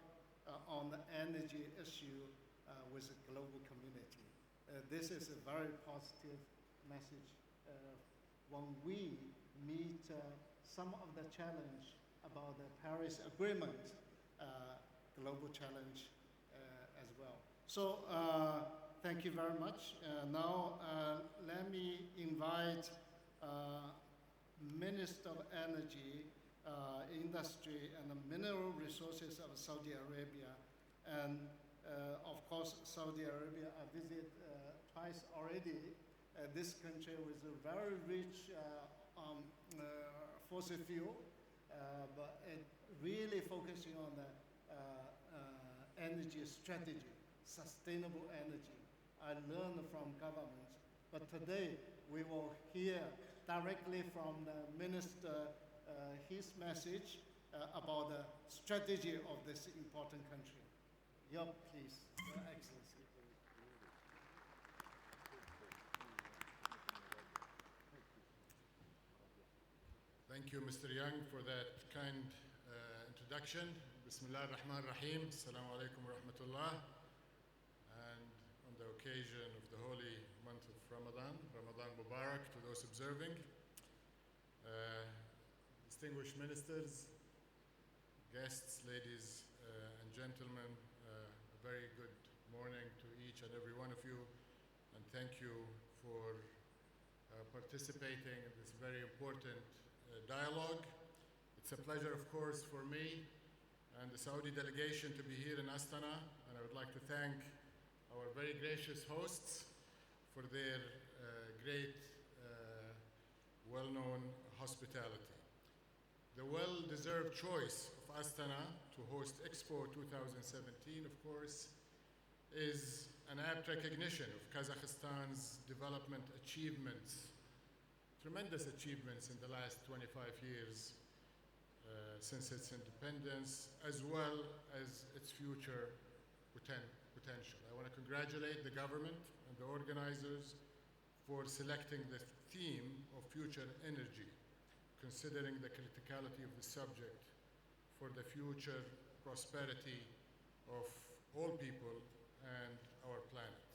on the energy issue with the global community. This is a very positive message. When we meet some of the challenge about the Paris Agreement, global challenge as well. So thank you very much. Now let me invite Minister of Energy, Industry and Mineral Resources of Saudi Arabia. And of course, Saudi Arabia, I visited twice already. This country with a very rich fossil fuel, but it really focusing on the energy strategy, sustainable energy. I learned from government, but today we will hear directly from the minister his message about the strategy of this important country. Yeah, please, Your Excellency. Thank you, Mr. Young, for that kind introduction. Bismillah ar-Rahman ar-Rahim. Assalamu alaikum wa rahmatullah. And on the occasion of the holy month of Ramadan, Ramadan Mubarak to those observing, distinguished ministers, guests, ladies and gentlemen, a very good morning to each and every one of you, and thank you for participating in this very important dialogue. It's a pleasure, of course, for me and the Saudi delegation to be here in Astana, and I would like to thank our very gracious hosts for their great, well-known hospitality. The well-deserved choice of Astana to host Expo 2017, of course, is an apt recognition of Kazakhstan's development achievements, tremendous achievements in the last 25 years since its independence, as well as its future potential. I want to congratulate the government and the organizers for selecting the theme of future energy, considering the criticality of the subject for the future prosperity of all people and our planet.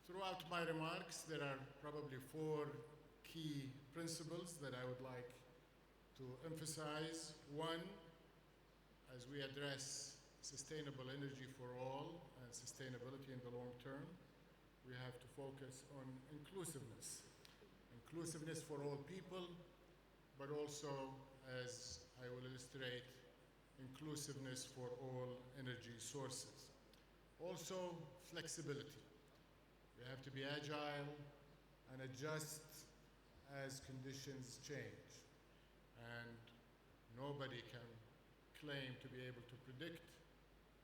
Throughout my remarks, there are probably 4 key principles that I would like to emphasize. One, as we address sustainable energy for all and sustainability in the long term, we have to focus on inclusiveness. Inclusiveness for all people, but also, as I will illustrate, inclusiveness for all energy sources. Also, flexibility. We have to be agile and adjust as conditions change. And nobody can claim to be able to predict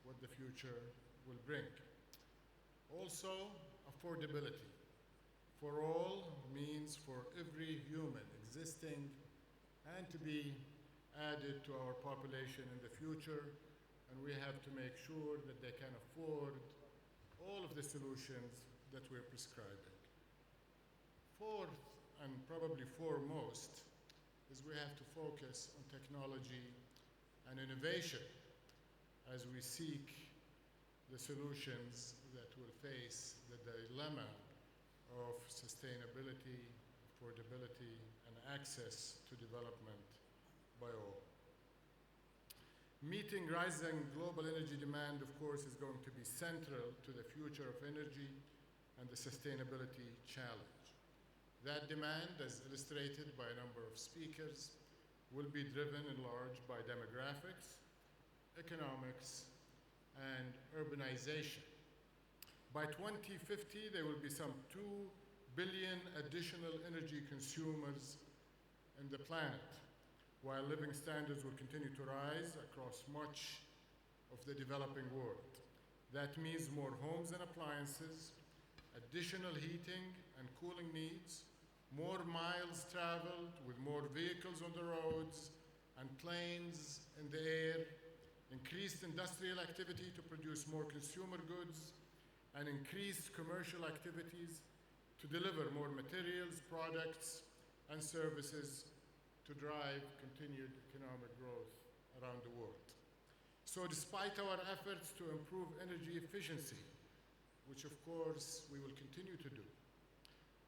what the future will bring. Also, affordability. For all means for every human existing and to be added to our population in the future, and we have to make sure that they can afford all of the solutions that we're prescribing. Fourth, and probably foremost, is we have to focus on technology and innovation as we seek the solutions that will face the dilemma of sustainability, affordability, and access to development by all. Meeting rising global energy demand, of course, is going to be central to the future of energy and the sustainability challenge. That demand, as illustrated by a number of speakers, will be driven in large by demographics, economics, and urbanization. By 2050, there will be some 2 billion additional energy consumers in the planet, while living standards will continue to rise across much of the developing world. That means more homes and appliances, additional heating and cooling needs, more miles traveled with more vehicles on the roads and planes in the air, increased industrial activity to produce more consumer goods, and increased commercial activities to deliver more materials, products, and services to drive continued economic growth around the world. So despite our efforts to improve energy efficiency, which of course we will continue to do,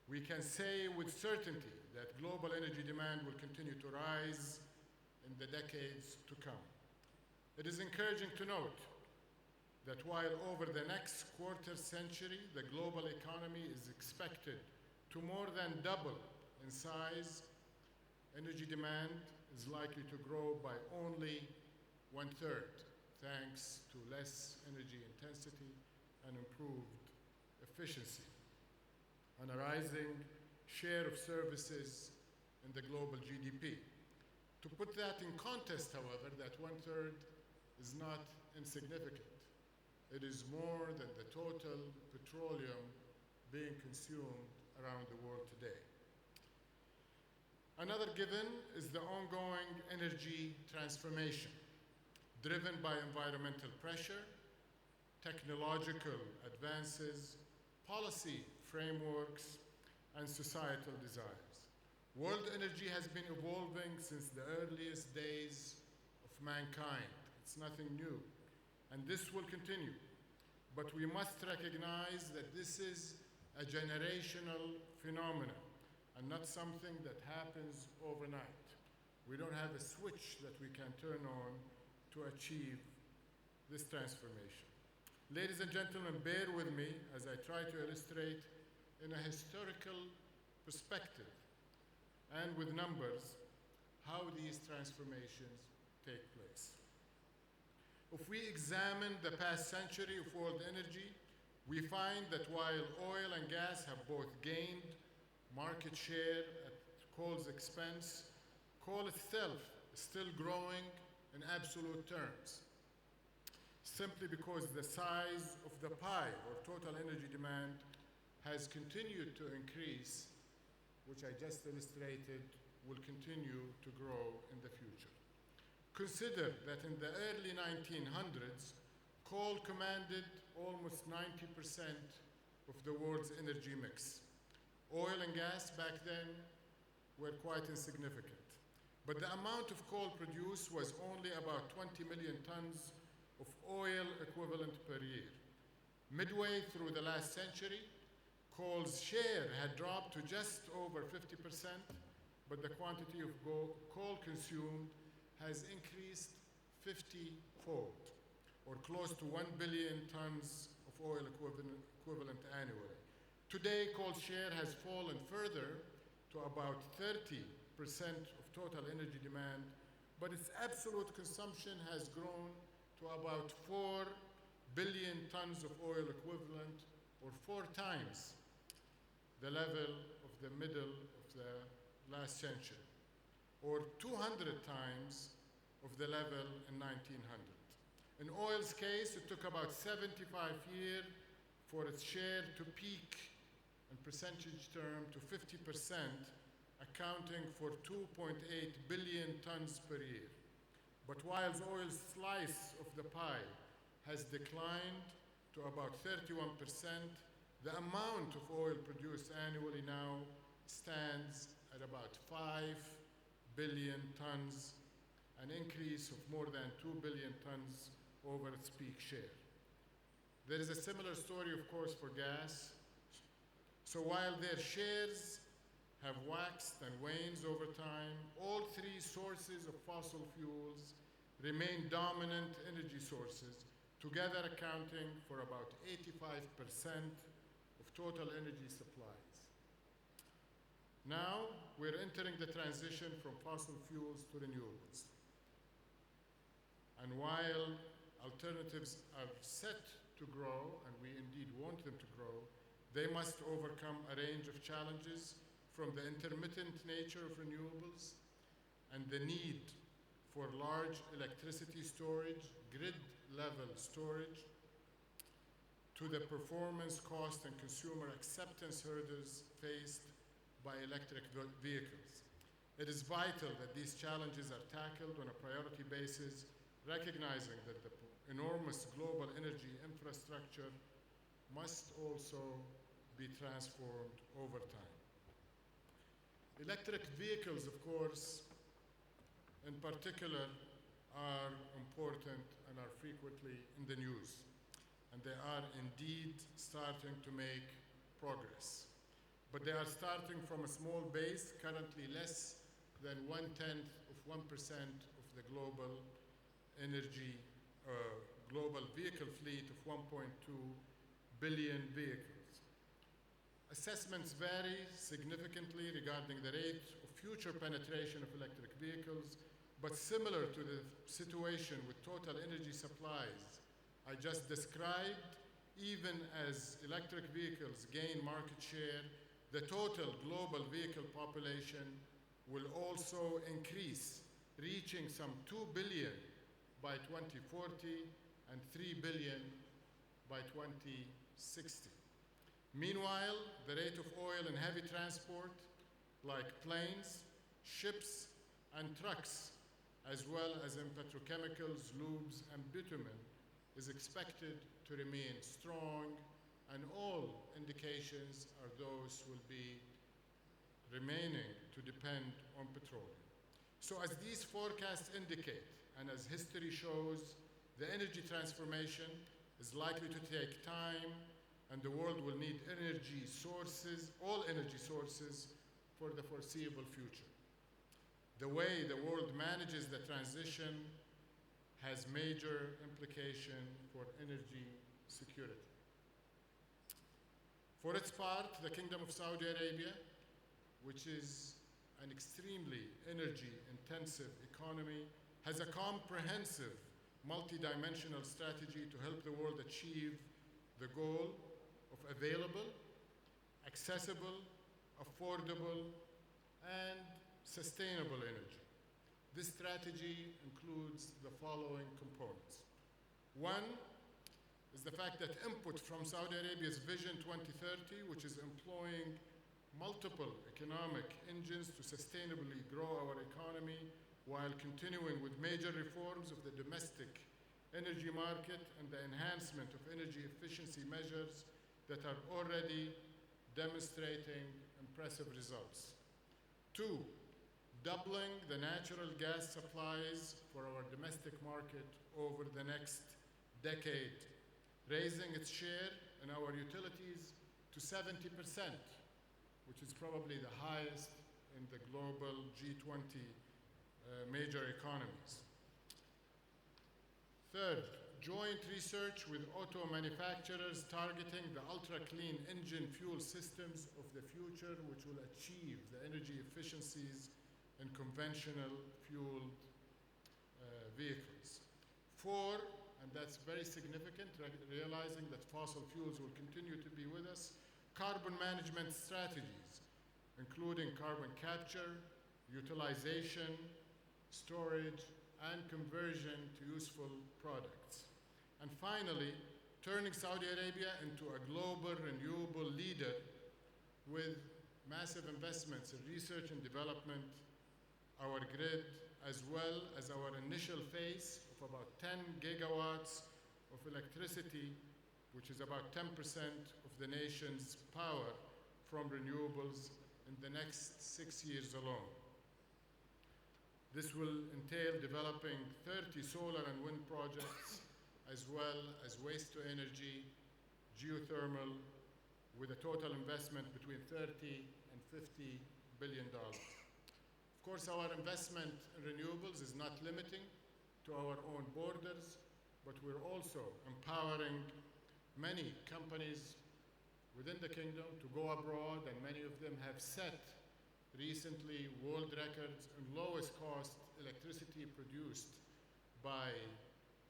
we can say with certainty that global energy demand will continue to rise in the decades to come. It is encouraging to note that while over the next quarter century, the global economy is expected to more than double in size, energy demand is likely to grow by only 1/3, thanks to less energy intensity and improved efficiency, and a rising share of services in the global GDP. To put that in context, however, that 1/3 is not insignificant. It is more than the total petroleum being consumed around the world today. Another given is the ongoing energy transformation, driven by environmental pressure, technological advances, policy frameworks, and societal desires. World energy has been evolving since the earliest days of mankind. It's nothing new, and this will continue. But we must recognize that this is a generational phenomenon and not something that happens overnight. We don't have a switch that we can turn on to achieve this transformation. Ladies and gentlemen, bear with me as I try to illustrate in a historical perspective and with numbers how these transformations take place. If we examine the past century of world energy, we find that while oil and gas have both gained market share at coal's expense, coal itself is still growing in absolute terms, simply because the size of the pie, or total energy demand, has continued to increase, which I just illustrated will continue to grow in the future. Consider that in the early 1900s, coal commanded almost 90% of the world's energy mix. Oil and gas back then were quite insignificant. But the amount of coal produced was only about 20 million tons of oil equivalent per year. Midway through the last century, coal's share had dropped to just over 50%, but the quantity of coal consumed has increased 50-fold, or close to 1 billion tons of oil equivalent annually. Today, coal's share has fallen further to about 30% of total energy demand, but its absolute consumption has grown to about 4 billion tons of oil equivalent, or 4 times the level of the middle of the last century, or 200 times of the level in 1900. In oil's case, it took about 75 years for its share to peak in percentage term to 50%, accounting for 2.8 billion tons per year. But while oil's slice of the pie has declined to about 31%, the amount of oil produced annually now stands at about 5 billion tons, an increase of more than 2 billion tons over its peak share. There is a similar story, of course, for gas. So while their shares have waxed and waned over time, all three sources of fossil fuels remain dominant energy sources, together accounting for about 85% of total energy supplies. Now, we're entering the transition from fossil fuels to renewables. And while alternatives are set to grow, and we indeed want them to grow, they must overcome a range of challenges, from the intermittent nature of renewables and the need for large electricity storage, grid-level storage, to the performance, cost, and consumer acceptance hurdles faced by electric vehicles. It is vital that these challenges are tackled on a priority basis, recognizing that the enormous global energy infrastructure must also be transformed over time. Electric vehicles, of course, in particular, are important and are frequently in the news. And they are indeed starting to make progress. But they are starting from a small base, currently less than 1/10 of 1% of the global global vehicle fleet of 1.2 billion vehicles. Assessments vary significantly regarding the rate of future penetration of electric vehicles, but similar to the situation with total energy supplies I just described, even as electric vehicles gain market share, the total global vehicle population will also increase, reaching some 2 billion by 2040 and 3 billion by 2060. Meanwhile, the rate of oil in heavy transport, like planes, ships, and trucks, as well as in petrochemicals, lubes, and bitumen, is expected to remain strong, and all indications are those will be remaining to depend on petroleum. So as these forecasts indicate, and as history shows, the energy transformation is likely to take time, and the world will need energy sources, all energy sources, for the foreseeable future. The way the world manages the transition has major implication for energy security. For its part, the Kingdom of Saudi Arabia, which is an extremely energy-intensive economy, has a comprehensive, multidimensional strategy to help the world achieve the goal of available, accessible, affordable, and sustainable energy. This strategy includes the following components. One is the fact that input from Saudi Arabia's Vision 2030, which is employing multiple economic engines to sustainably grow our economy while continuing with major reforms of the domestic energy market and the enhancement of energy efficiency measures that are already demonstrating impressive results. Two, doubling the natural gas supplies for our domestic market over the next decade, raising its share in our utilities to 70%, which is probably the highest in the global G20 major economies. Third, joint research with auto manufacturers targeting the ultra-clean engine fuel systems of the future, which will achieve the energy efficiencies in conventional fueled vehicles. Four, and that's very significant, realizing that fossil fuels will continue to be with us, carbon management strategies, including carbon capture, utilization, storage, and conversion to useful products. And finally, turning Saudi Arabia into a global renewable leader with massive investments in research and development, our grid, as well as our initial phase of about 10 gigawatts of electricity, which is about 10% of the nation's power from renewables in the next 6 years alone. This will entail developing 30 solar and wind projects, as well as waste to energy, geothermal, with a total investment between 30 and $50 billion. Of course, our investment in renewables is not limiting to our own borders, but we're also empowering many companies within the kingdom to go abroad, and many of them have set recently world records in lowest cost electricity produced by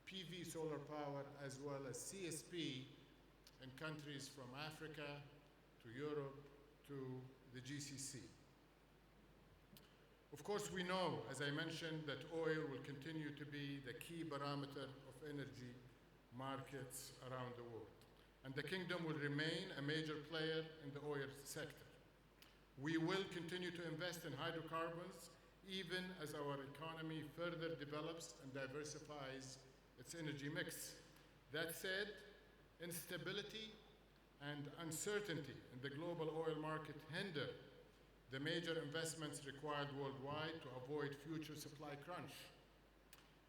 PV solar power as well as CSP in countries from Africa to Europe to the GCC. Of course, we know, as I mentioned, that oil will continue to be the key barometer of energy markets around the world, and the kingdom will remain a major player in the oil sector. We will continue to invest in hydrocarbons even as our economy further develops and diversifies its energy mix. That said, instability and uncertainty in the global oil market hinder the major investments required worldwide to avoid future supply crunch.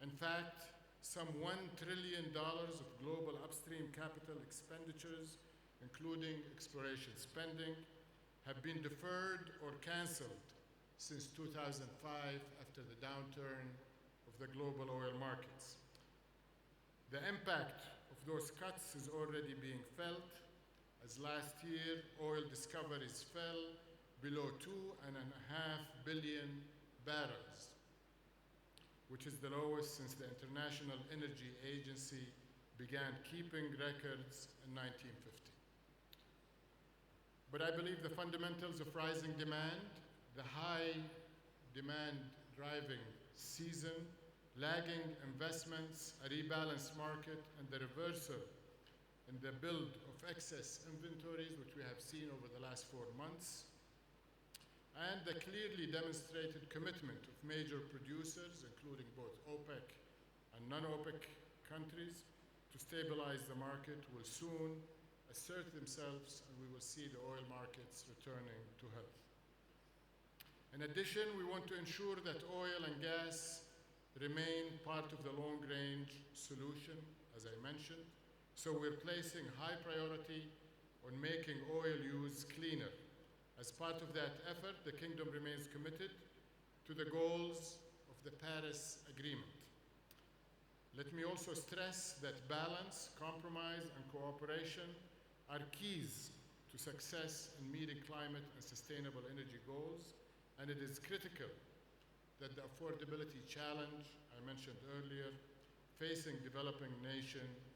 In fact, some $1 trillion of global upstream capital expenditures, including exploration spending, have been deferred or canceled since 2005 after the downturn of the global oil markets. The impact of those cuts is already being felt, as last year oil discoveries fell below 2.5 billion barrels, which is the lowest since the International Energy Agency began keeping records in 1950. But I believe the fundamentals of rising demand, the high demand driving season, lagging investments, a rebalanced market, and the reversal in the build of excess inventories, which we have seen over the last 4 months, and the clearly demonstrated commitment of major producers, including both OPEC and non-OPEC countries, to stabilize the market will soon assert themselves, and we will see the oil markets returning to health. In addition, we want to ensure that oil and gas remain part of the long-range solution, as I mentioned, so we're placing high priority on making oil use cleaner. As part of that effort, the Kingdom remains committed to the goals of the Paris Agreement. Let me also stress that balance, compromise, and cooperation are keys to success in meeting climate and sustainable energy goals, and it is critical that the affordability challenge I mentioned earlier facing developing nations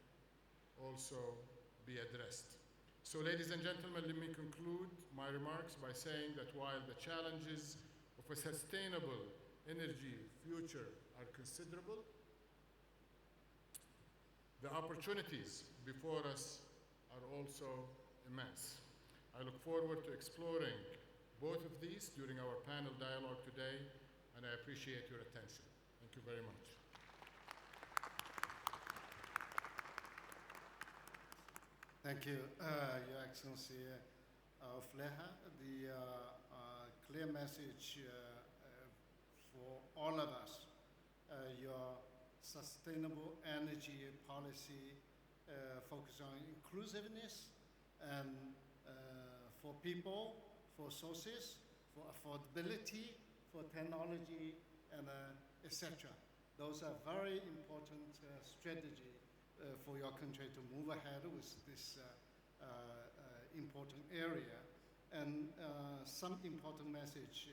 also be addressed. So, ladies and gentlemen, let me conclude my remarks by saying that while the challenges of a sustainable energy future are considerable, the opportunities before us are also immense. I look forward to exploring both of these during our panel dialogue today, and I appreciate your attention. Thank you very much. Thank you, Your Excellency Fleha. The clear message for all of us, your sustainable energy policy focus on inclusiveness and for people, for sources, for affordability, for technology, and etc. Those are very important strategy for your country to move ahead with this important area. And some important message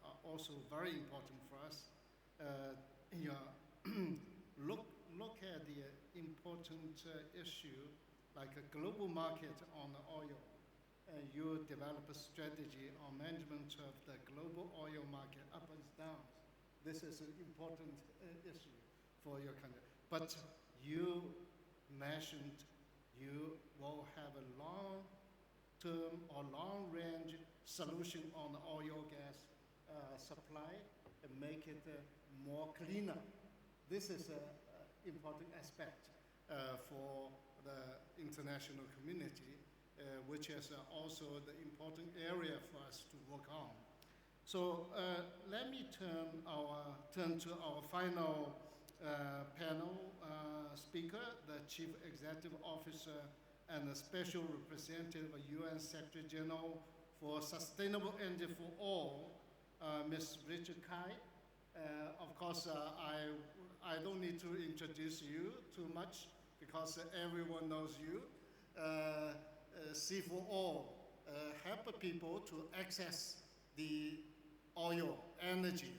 are also very important for us. Look at the important issue like a global market on oil. you develop a strategy on management of the global oil market up and down. This is an important issue for your country. But you mentioned you will have a long-term or long-range solution on the oil gas supply and make it more cleaner. This is an important aspect for the international community, which is also the important area for us to work on. So let me turn to our final panel speaker, the Chief Executive Officer and the Special Representative of UN Secretary General for Sustainable Energy for All, Ms. Richard Kai. Of course, I don't need to introduce you too much because everyone knows you. C for All, help people to access the oil, energy,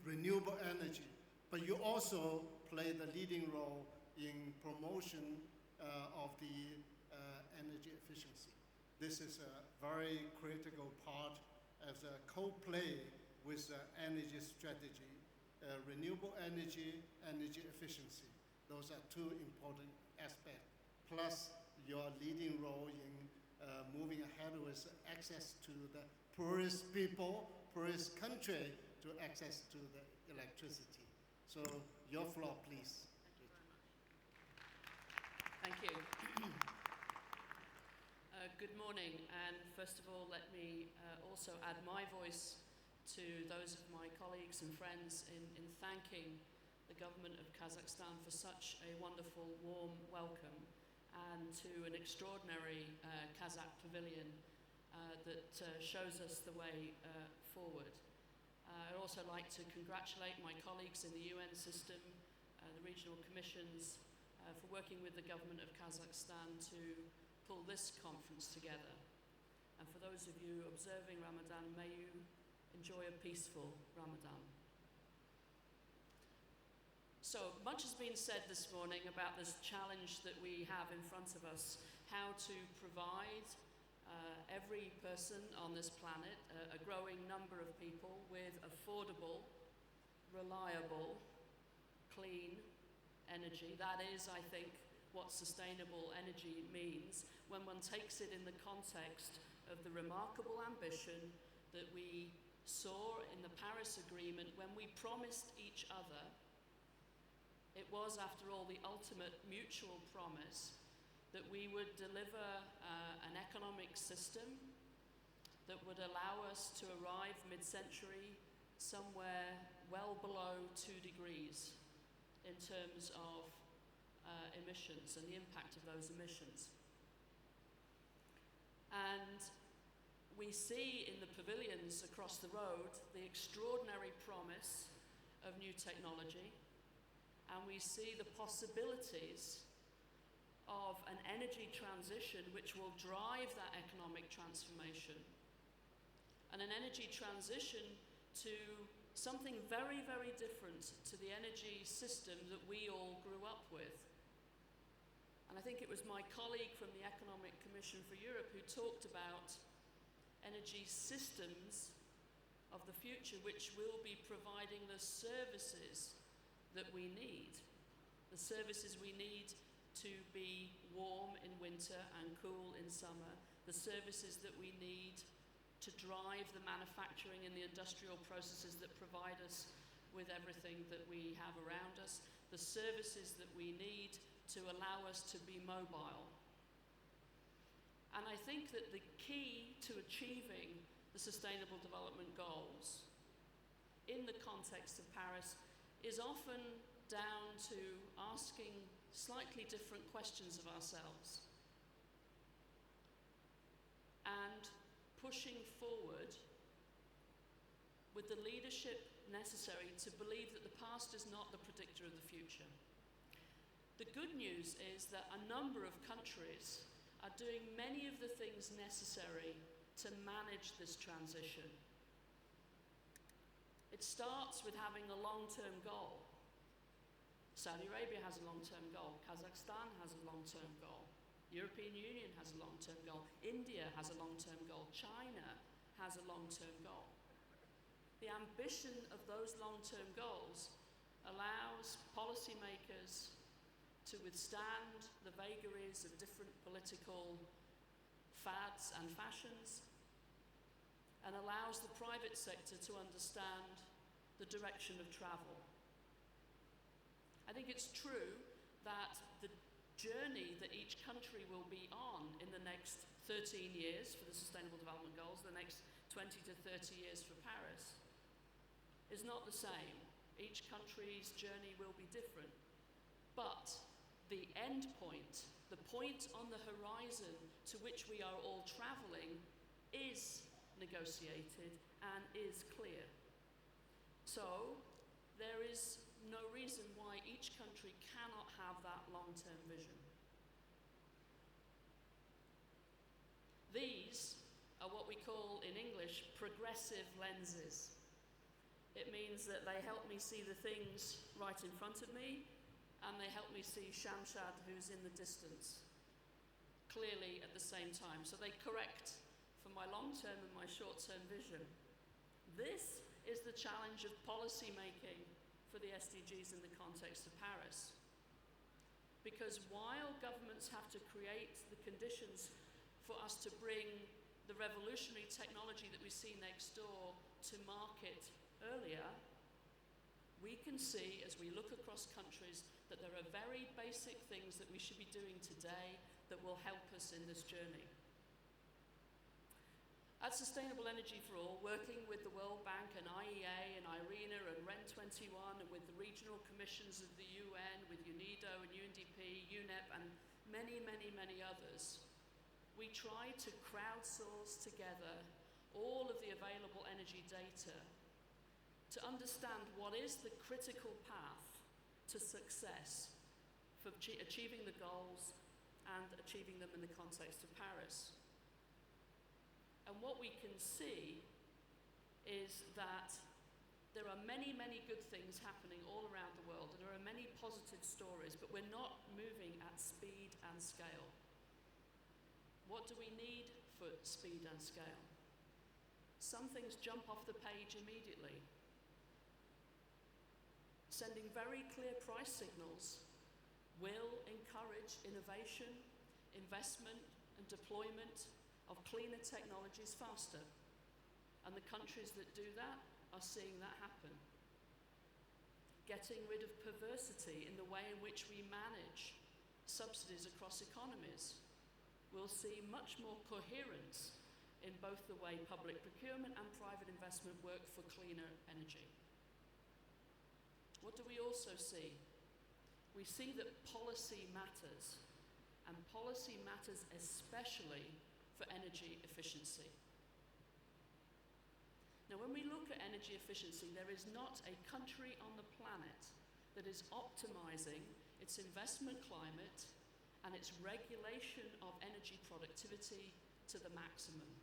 renewable energy, but you also play the leading role in promotion of the energy efficiency. This is a very critical part as a co-play with energy strategy, renewable energy, energy efficiency. Those are two important aspects. Plus your leading role in moving ahead with access to the poorest people, poorest country to access to the electricity. So your floor, please. Thank you. Good morning, and first of all, let me also add my voice to those of my colleagues and friends in thanking the government of Kazakhstan for such a wonderful, warm welcome, and to an extraordinary Kazakh pavilion that shows us the way forward. I'd also like to congratulate my colleagues in the UN system, the regional commissions, for working with the government of Kazakhstan to pull this conference together. And for those of you observing Ramadan, may you enjoy a peaceful Ramadan. So much has been said this morning about this challenge that we have in front of us, how to provide every person on this planet, a growing number of people, with affordable, reliable, clean energy. That is, I think, what sustainable energy means when one takes it in the context of the remarkable ambition that we saw in the Paris Agreement when we promised each other. It was, after all, the ultimate mutual promise that we would deliver an economic system that would allow us to arrive mid-century somewhere well below 2 degrees in terms of emissions and the impact of those emissions. And we see in the pavilions across the road the extraordinary promise of new technology, and we see the possibilities of an energy transition which will drive that economic transformation, and an energy transition to something very, very different to the energy system that we all grew up with. And I think it was my colleague from the Economic Commission for Europe who talked about energy systems of the future which will be providing the services that we need, the services we need to be warm in winter and cool in summer, the services that we need to drive the manufacturing and the industrial processes that provide us with everything that we have around us, the services that we need to allow us to be mobile. And I think that the key to achieving the Sustainable Development Goals in the context of Paris is often down to asking slightly different questions of ourselves and pushing forward with the leadership necessary to believe that the past is not the predictor of the future. The good news is that a number of countries are doing many of the things necessary to manage this transition. It starts with having a long-term goal. Saudi Arabia has a long-term goal. Kazakhstan has a long-term goal. European Union has a long-term goal. India has a long-term goal. China has a long-term goal. The ambition of those long-term goals allows policymakers to withstand the vagaries of different political fads and fashions, and allows the private sector to understand the direction of travel. I think it's true that the journey that each country will be on in the next 13 years for the Sustainable Development Goals, the next 20 to 30 years for Paris, is not the same. Each country's journey will be different. But the end point, the point on the horizon to which we are all travelling, is negotiated and is clear. So there is no reason why each country cannot have that long-term vision. These are what we call in English progressive lenses. It means that they help me see the things right in front of me, and they help me see Shamshad, who's in the distance, clearly at the same time. So they correct for my long-term and my short-term vision. This is the challenge of policy making for the SDGs in the context of Paris. Because while governments have to create the conditions for us to bring the revolutionary technology that we see next door to market earlier, we can see as we look across countries that there are very basic things that we should be doing today that will help us in this journey. At Sustainable Energy for All, working with the World Bank and IEA and IRENA and REN21 and with the regional commissions of the UN, with UNIDO and UNDP, UNEP and many, many, many others, we try to crowdsource together all of the available energy data to understand what is the critical path to success for achieving the goals and achieving them in the context of Paris. And what we can see is that there are many, many good things happening all around the world, and there are many positive stories, but we're not moving at speed and scale. What do we need for speed and scale? Some things jump off the page immediately. Sending very clear price signals will encourage innovation, investment, and deployment of cleaner technologies faster. And the countries that do that are seeing that happen. Getting rid of perversity in the way in which we manage subsidies across economies. We'll see much more coherence in both the way public procurement and private investment work for cleaner energy. What do we also see? We see that policy matters, and policy matters especially for energy efficiency. Now, when we look at energy efficiency, there is not a country on the planet that is optimizing its investment climate and its regulation of energy productivity to the maximum.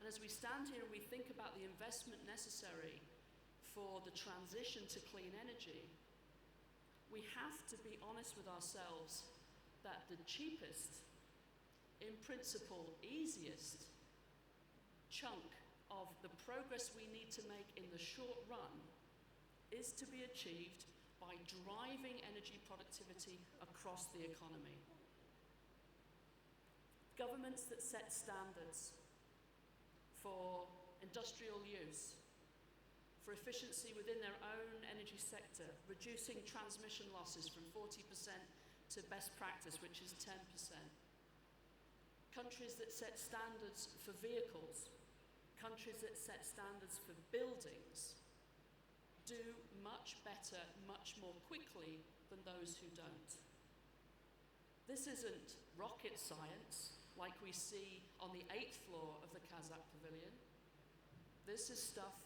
And as we stand here and we think about the investment necessary for the transition to clean energy, we have to be honest with ourselves that the cheapest, in principle, easiest chunk of the progress we need to make in the short run is to be achieved by driving energy productivity across the economy. Governments that set standards for industrial use, for efficiency within their own energy sector, reducing transmission losses from 40% to best practice, which is 10%. Countries that set standards for vehicles, countries that set standards for buildings, do much better, much more quickly than those who don't. This isn't rocket science like we see on the 8th floor of the Kazakh pavilion. This is stuff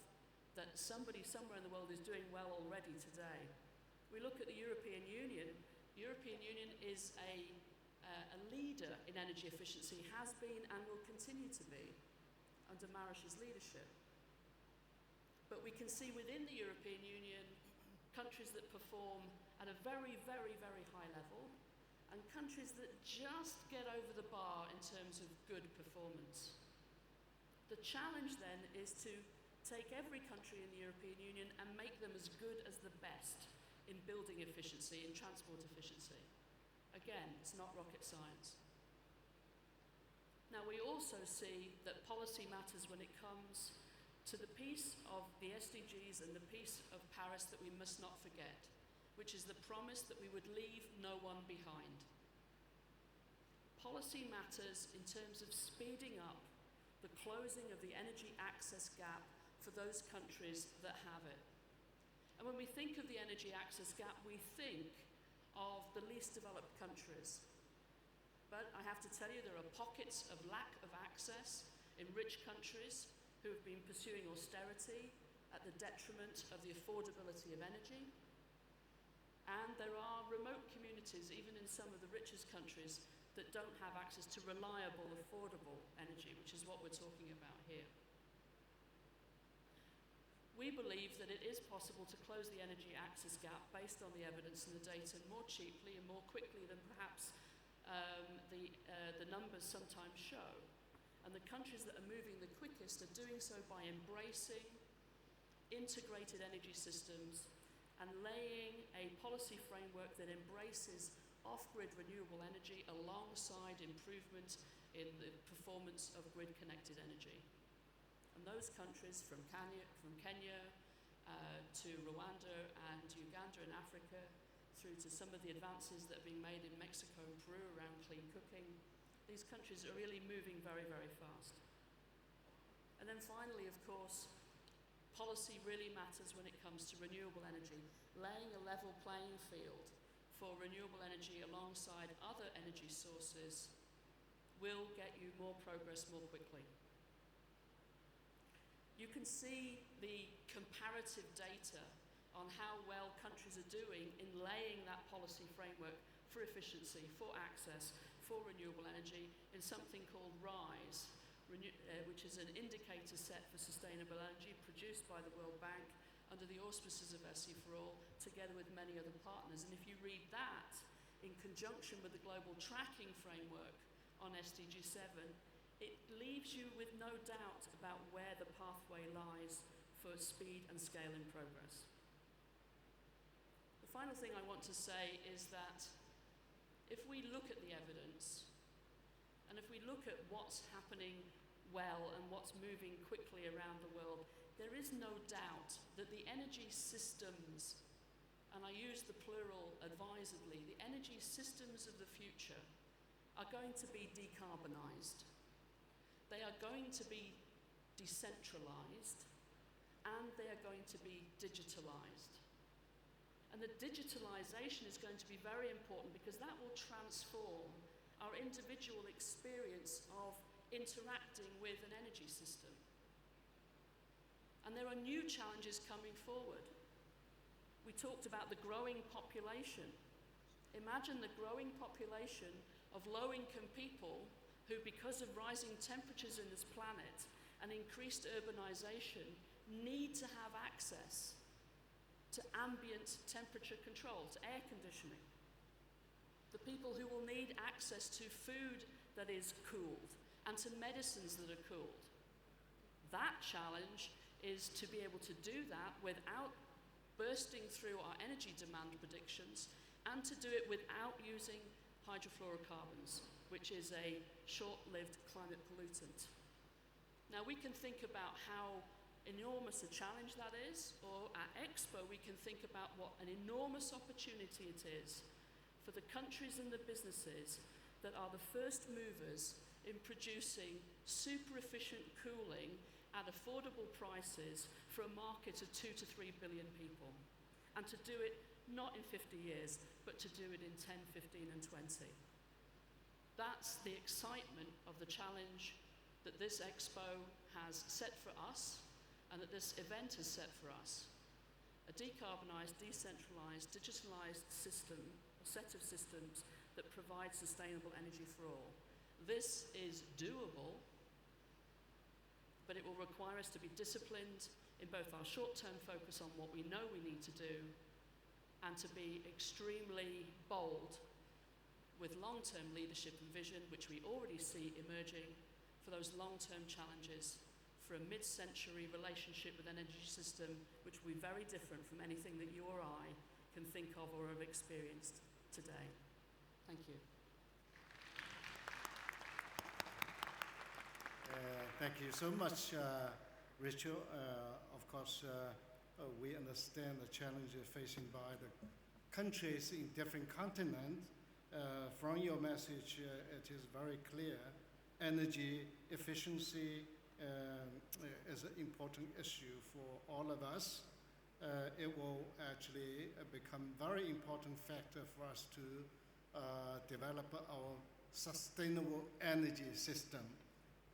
that somebody somewhere in the world is doing well already today. We look at the European Union. The European Union is a leader in energy efficiency, has been and will continue to be under Marash's leadership. But we can see within the European Union countries that perform at a very, very, very high level, and and countries that just get over the bar in terms of good performance. The challenge then is to take every country in the European Union and make them as good as the best in building efficiency, in transport efficiency. Again, it's not rocket science. Now, we also see that policy matters when it comes to the piece of the SDGs and the piece of Paris that we must not forget, which is the promise that we would leave no one behind. Policy matters in terms of speeding up the closing of the energy access gap for those countries that have it. And when we think of the energy access gap, we think of the least developed countries. But I have to tell you, there are pockets of lack of access in rich countries who have been pursuing austerity at the detriment of the affordability of energy. And there are remote communities, even in some of the richest countries, that don't have access to reliable, affordable energy, which is what we're talking about here. We believe that it is possible to close the energy access gap based on the evidence and the data more cheaply and more quickly than perhaps the numbers sometimes show. And the countries that are moving the quickest are doing so by embracing integrated energy systems and laying a policy framework that embraces off-grid renewable energy alongside improvement in the performance of grid-connected energy. And those countries from Kenya to Rwanda and Uganda in Africa, through to some of the advances that are being made in Mexico and Peru around clean cooking, these countries are really moving very, very fast. And then finally, of course, policy really matters when it comes to renewable energy. Laying a level playing field for renewable energy alongside other energy sources will get you more progress more quickly. You can see the comparative data on how well countries are doing in laying that policy framework for efficiency, for access, for renewable energy in something called RISE, which is an indicator set for sustainable energy produced by the World Bank under the auspices of SE for All, together with many other partners. And if you read that in conjunction with the global tracking framework on SDG 7, it leaves you with no doubt about where the pathway lies for speed and scale in progress. The final thing I want to say is that if we look at the evidence, and if we look at what's happening well and what's moving quickly around the world, there is no doubt that the energy systems, and I use the plural advisedly, the energy systems of the future are going to be decarbonised. They are going to be decentralised, and they are going to be digitalised. And the digitalisation is going to be very important because that will transform our individual experience of interacting with an energy system. And there are new challenges coming forward. We talked about the growing population. Imagine the growing population of low-income people who, because of rising temperatures in this planet and increased urbanization, need to have access to ambient temperature control, to air conditioning. The people who will need access to food that is cooled and to medicines that are cooled. That challenge is to be able to do that without bursting through our energy demand predictions and to do it without using hydrofluorocarbons, which is a short-lived climate pollutant. Now, we can think about how enormous a challenge that is, or at Expo we can think about what an enormous opportunity it is for the countries and the businesses that are the first movers in producing super efficient cooling at affordable prices for a market of 2 to 3 billion people. And to do it not in 50 years, but to do it in 10, 15 and 20. That's the excitement of the challenge that this Expo has set for us and that this event has set for us. A decarbonised, decentralised, digitalised system, a set of systems that provide sustainable energy for all. This is doable, but it will require us to be disciplined in both our short-term focus on what we know we need to do and to be extremely bold with long-term leadership and vision, which we already see emerging for those long-term challenges for a mid-century relationship with an energy system which will be very different from anything that you or I can think of or have experienced today. Thank you. Thank you so much, Rachel. Of course, we understand the challenges facing by the countries in different continents. From your message, it is very clear. Energy efficiency is an important issue for all of us. It will actually become a very important factor for us to develop our sustainable energy system.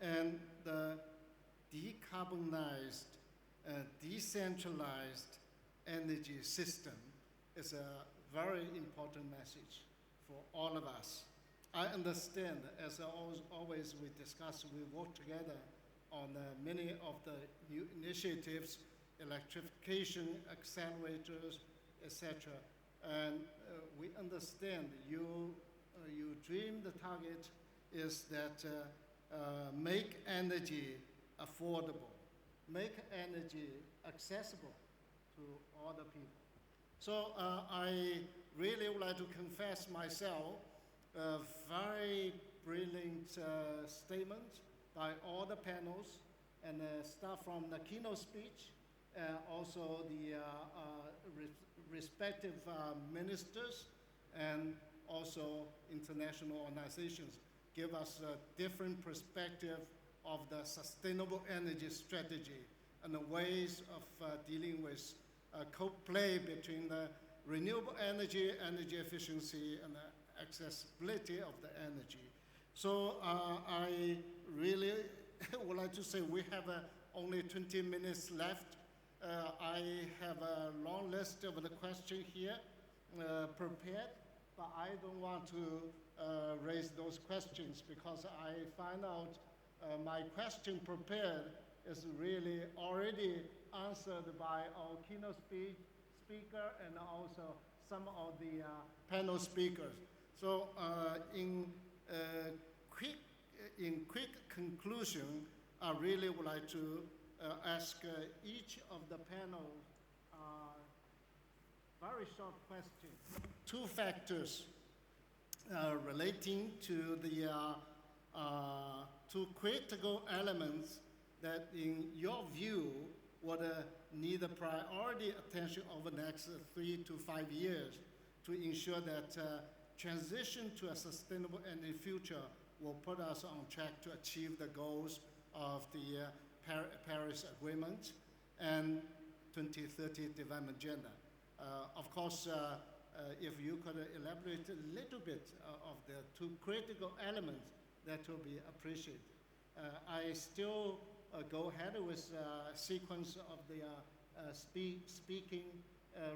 And the decarbonized, decentralized energy system is a very important message for all of us. I understand, as always we discuss, we work together on many of the new initiatives, electrification, accelerators, etc. And we understand you dream, the target is that make energy affordable, make energy accessible to all the people. So I really would like to confess myself a very brilliant statement by all the panels, and start from the keynote speech, also the respective ministers, and also international organizations give us a different perspective of the sustainable energy strategy and the ways of dealing with co-play between the renewable energy, energy efficiency, and the accessibility of the energy. So I really would like to say we have only 20 minutes left. I have a long list of the questions here prepared, but I don't want to raise those questions because I find out my question prepared is really already answered by our keynote speaker and also some of the panel speakers. So in quick conclusion, I really would like to ask each of the panel very short question. Two factors relating to the two critical elements that in your view would need a priority attention over the next 3 to 5 years to ensure that transition to a sustainable energy future will put us on track to achieve the goals of the Paris Agreement and 2030 Development Agenda. Of course, if you could elaborate a little bit of the two critical elements, that will be appreciated. I still go ahead with sequence of the speaking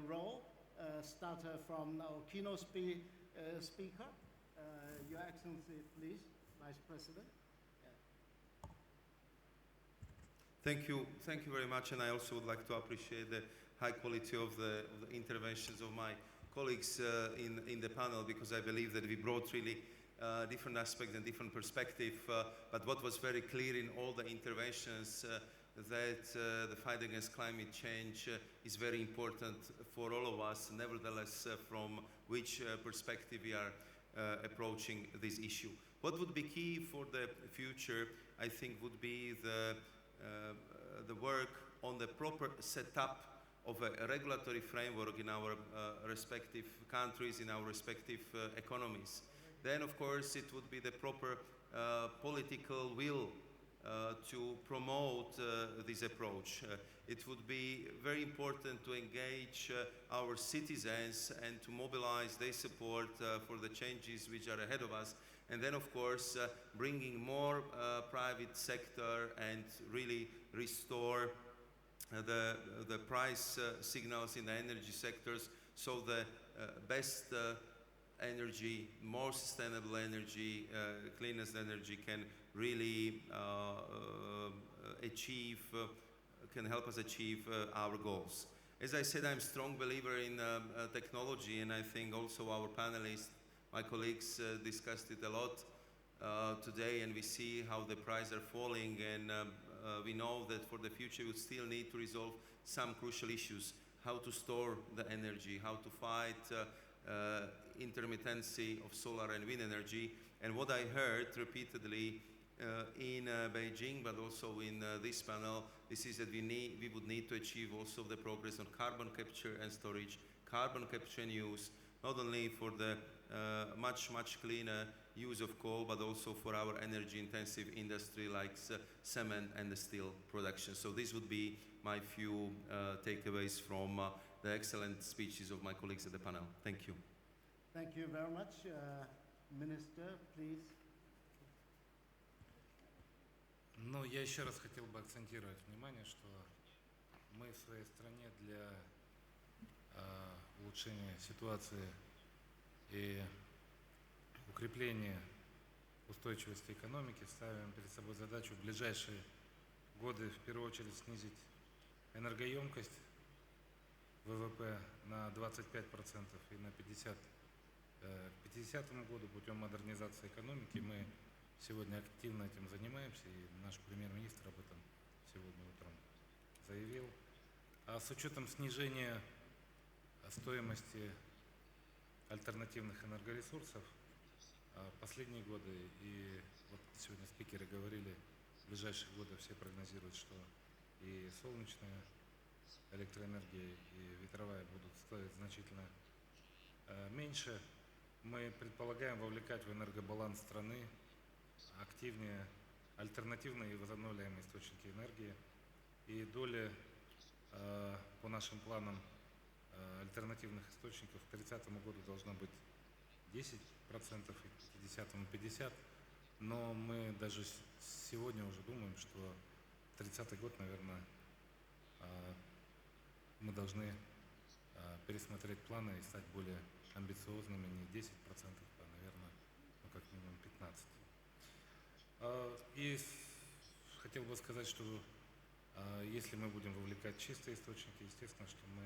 role. Start from our keynote speaker. Your Excellency, please, Vice President. Thank you very much, and I also would like to appreciate the high quality of the interventions of my colleagues in the panel, because I believe that we brought really different aspects and different perspective. But what was very clear in all the interventions that the fight against climate change is very important for all of us. Nevertheless, from which perspective we are approaching this issue. What would be key for the future, I think, would be the work on the proper setup of a regulatory framework in our respective countries, in our respective economies. Then, of course, it would be the proper political will to promote this approach. It would be very important to engage our citizens and to mobilize their support for the changes which are ahead of us. And then, of course, bringing more private sector and really restore the price signals in the energy sectors, so the best energy, more sustainable energy, cleanest energy can really can help us achieve our goals. As I said, I'm a strong believer in technology, and I think also our panelists My colleagues discussed it a lot today, and we see how the prices are falling, and we know that for the future we still need to resolve some crucial issues: how to store the energy, how to fight intermittency of solar and wind energy. And what I heard repeatedly in Beijing, but also in this panel, this is that we would need to achieve also the progress on carbon capture and storage, carbon capture and use, not only for the much cleaner use of coal, but also for our energy-intensive industry like cement and the steel production. So this would be my few takeaways from the excellent speeches of my colleagues at the panel. Thank you. Thank you very much. Minister, please. Ну, я еще раз хотел бы акцентировать внимание, что мы в своей стране для улучшения ситуации и укрепления устойчивости экономики ставим перед собой задачу в ближайшие годы в первую очередь снизить энергоемкость ВВП на 25% и на 50% к 50 году путем модернизации экономики. Мы сегодня активно этим занимаемся, и наш премьер-министр об этом сегодня утром заявил. А с учетом снижения стоимости альтернативных энергоресурсов последние годы, и вот сегодня спикеры говорили, в ближайшие годы все прогнозируют, что и солнечная электроэнергия, и ветровая будут стоить значительно меньше. Мы предполагаем вовлекать в энергобаланс страны активнее альтернативные и возобновляемые источники энергии. И доля по нашим планам альтернативных источников к 30 году должна быть 10%, и к 50 50%. Но мы даже сегодня уже думаем, что 30 год, наверное, мы должны пересмотреть планы и стать более амбициозными, не 10%, а, наверное, ну, как минимум 15%. И хотел бы сказать, что если мы будем вовлекать чистые источники, естественно, что мы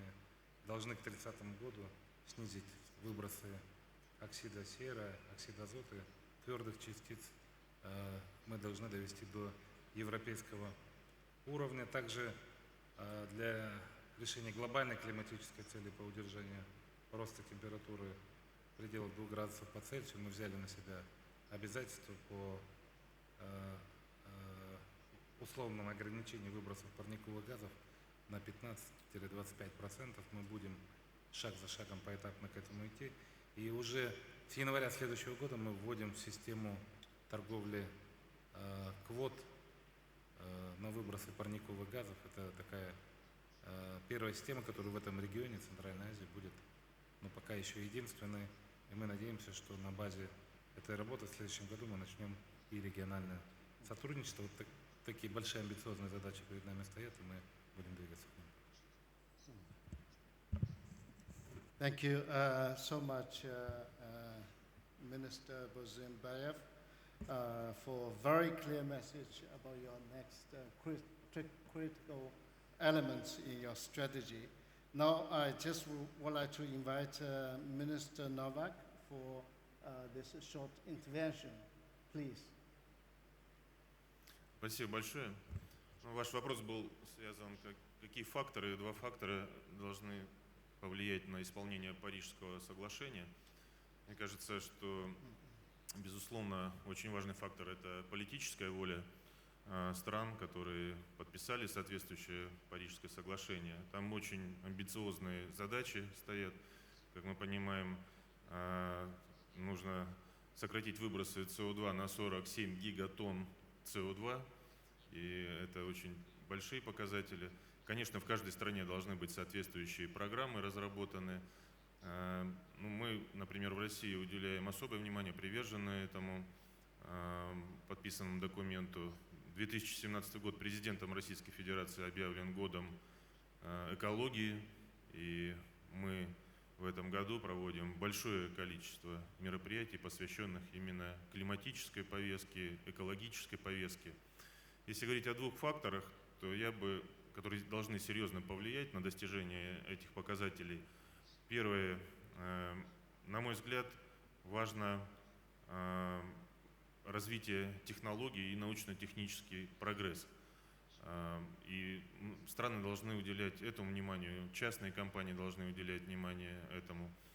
должны к 30 году снизить выбросы оксида серы, оксида азота, твердых частиц. Мы должны довести до европейского уровня. Также для решения глобальной климатической цели по удержанию роста температуры в пределах 2 градусов по Цельсию мы взяли на себя обязательства по условному ограничению выбросов парниковых газов на 15-25%. Мы будем шаг за шагом поэтапно к этому идти. И уже с января следующего года мы вводим в систему торговли квот на выбросы парниковых газов. Это такая первая система, которая в этом регионе Центральной Азии будет, но пока еще единственной. И мы надеемся, что на базе этой работы в следующем году мы начнем и региональное сотрудничество. Вот такие большие амбициозные задачи перед нами стоят, и мы будем двигаться к ним. Thank you so much, Minister Bozimbayev, for a very clear message about your next critical elements in your strategy. Now, I just would like to invite Minister Novak for this short intervention. Please. Спасибо большое. Ваш вопрос был связан, какие факторы, 2 фактора должны повлиять на исполнение Парижского соглашения. Мне кажется, что, безусловно, очень важный фактор – это политическая воля стран, которые подписали соответствующее Парижское соглашение. Там очень амбициозные задачи стоят. Как мы понимаем, нужно сократить выбросы СО2 на 47 гигатонн СО2, и это очень большие показатели. Конечно, в каждой стране должны быть соответствующие программы разработаны. Мы, например, в России уделяем особое внимание, привержены этому подписанному документу. 2017 год президентом Российской Федерации объявлен годом экологии, и мы в этом году проводим большое количество мероприятий, посвященных именно климатической повестке, экологической повестке. Если говорить о 2 факторах, то которые должны серьезно повлиять на достижение этих показателей. Первое, на мой взгляд, важно развитие технологий и научно-технический прогресс. И страны должны уделять этому вниманию, частные компании должны уделять внимание этому.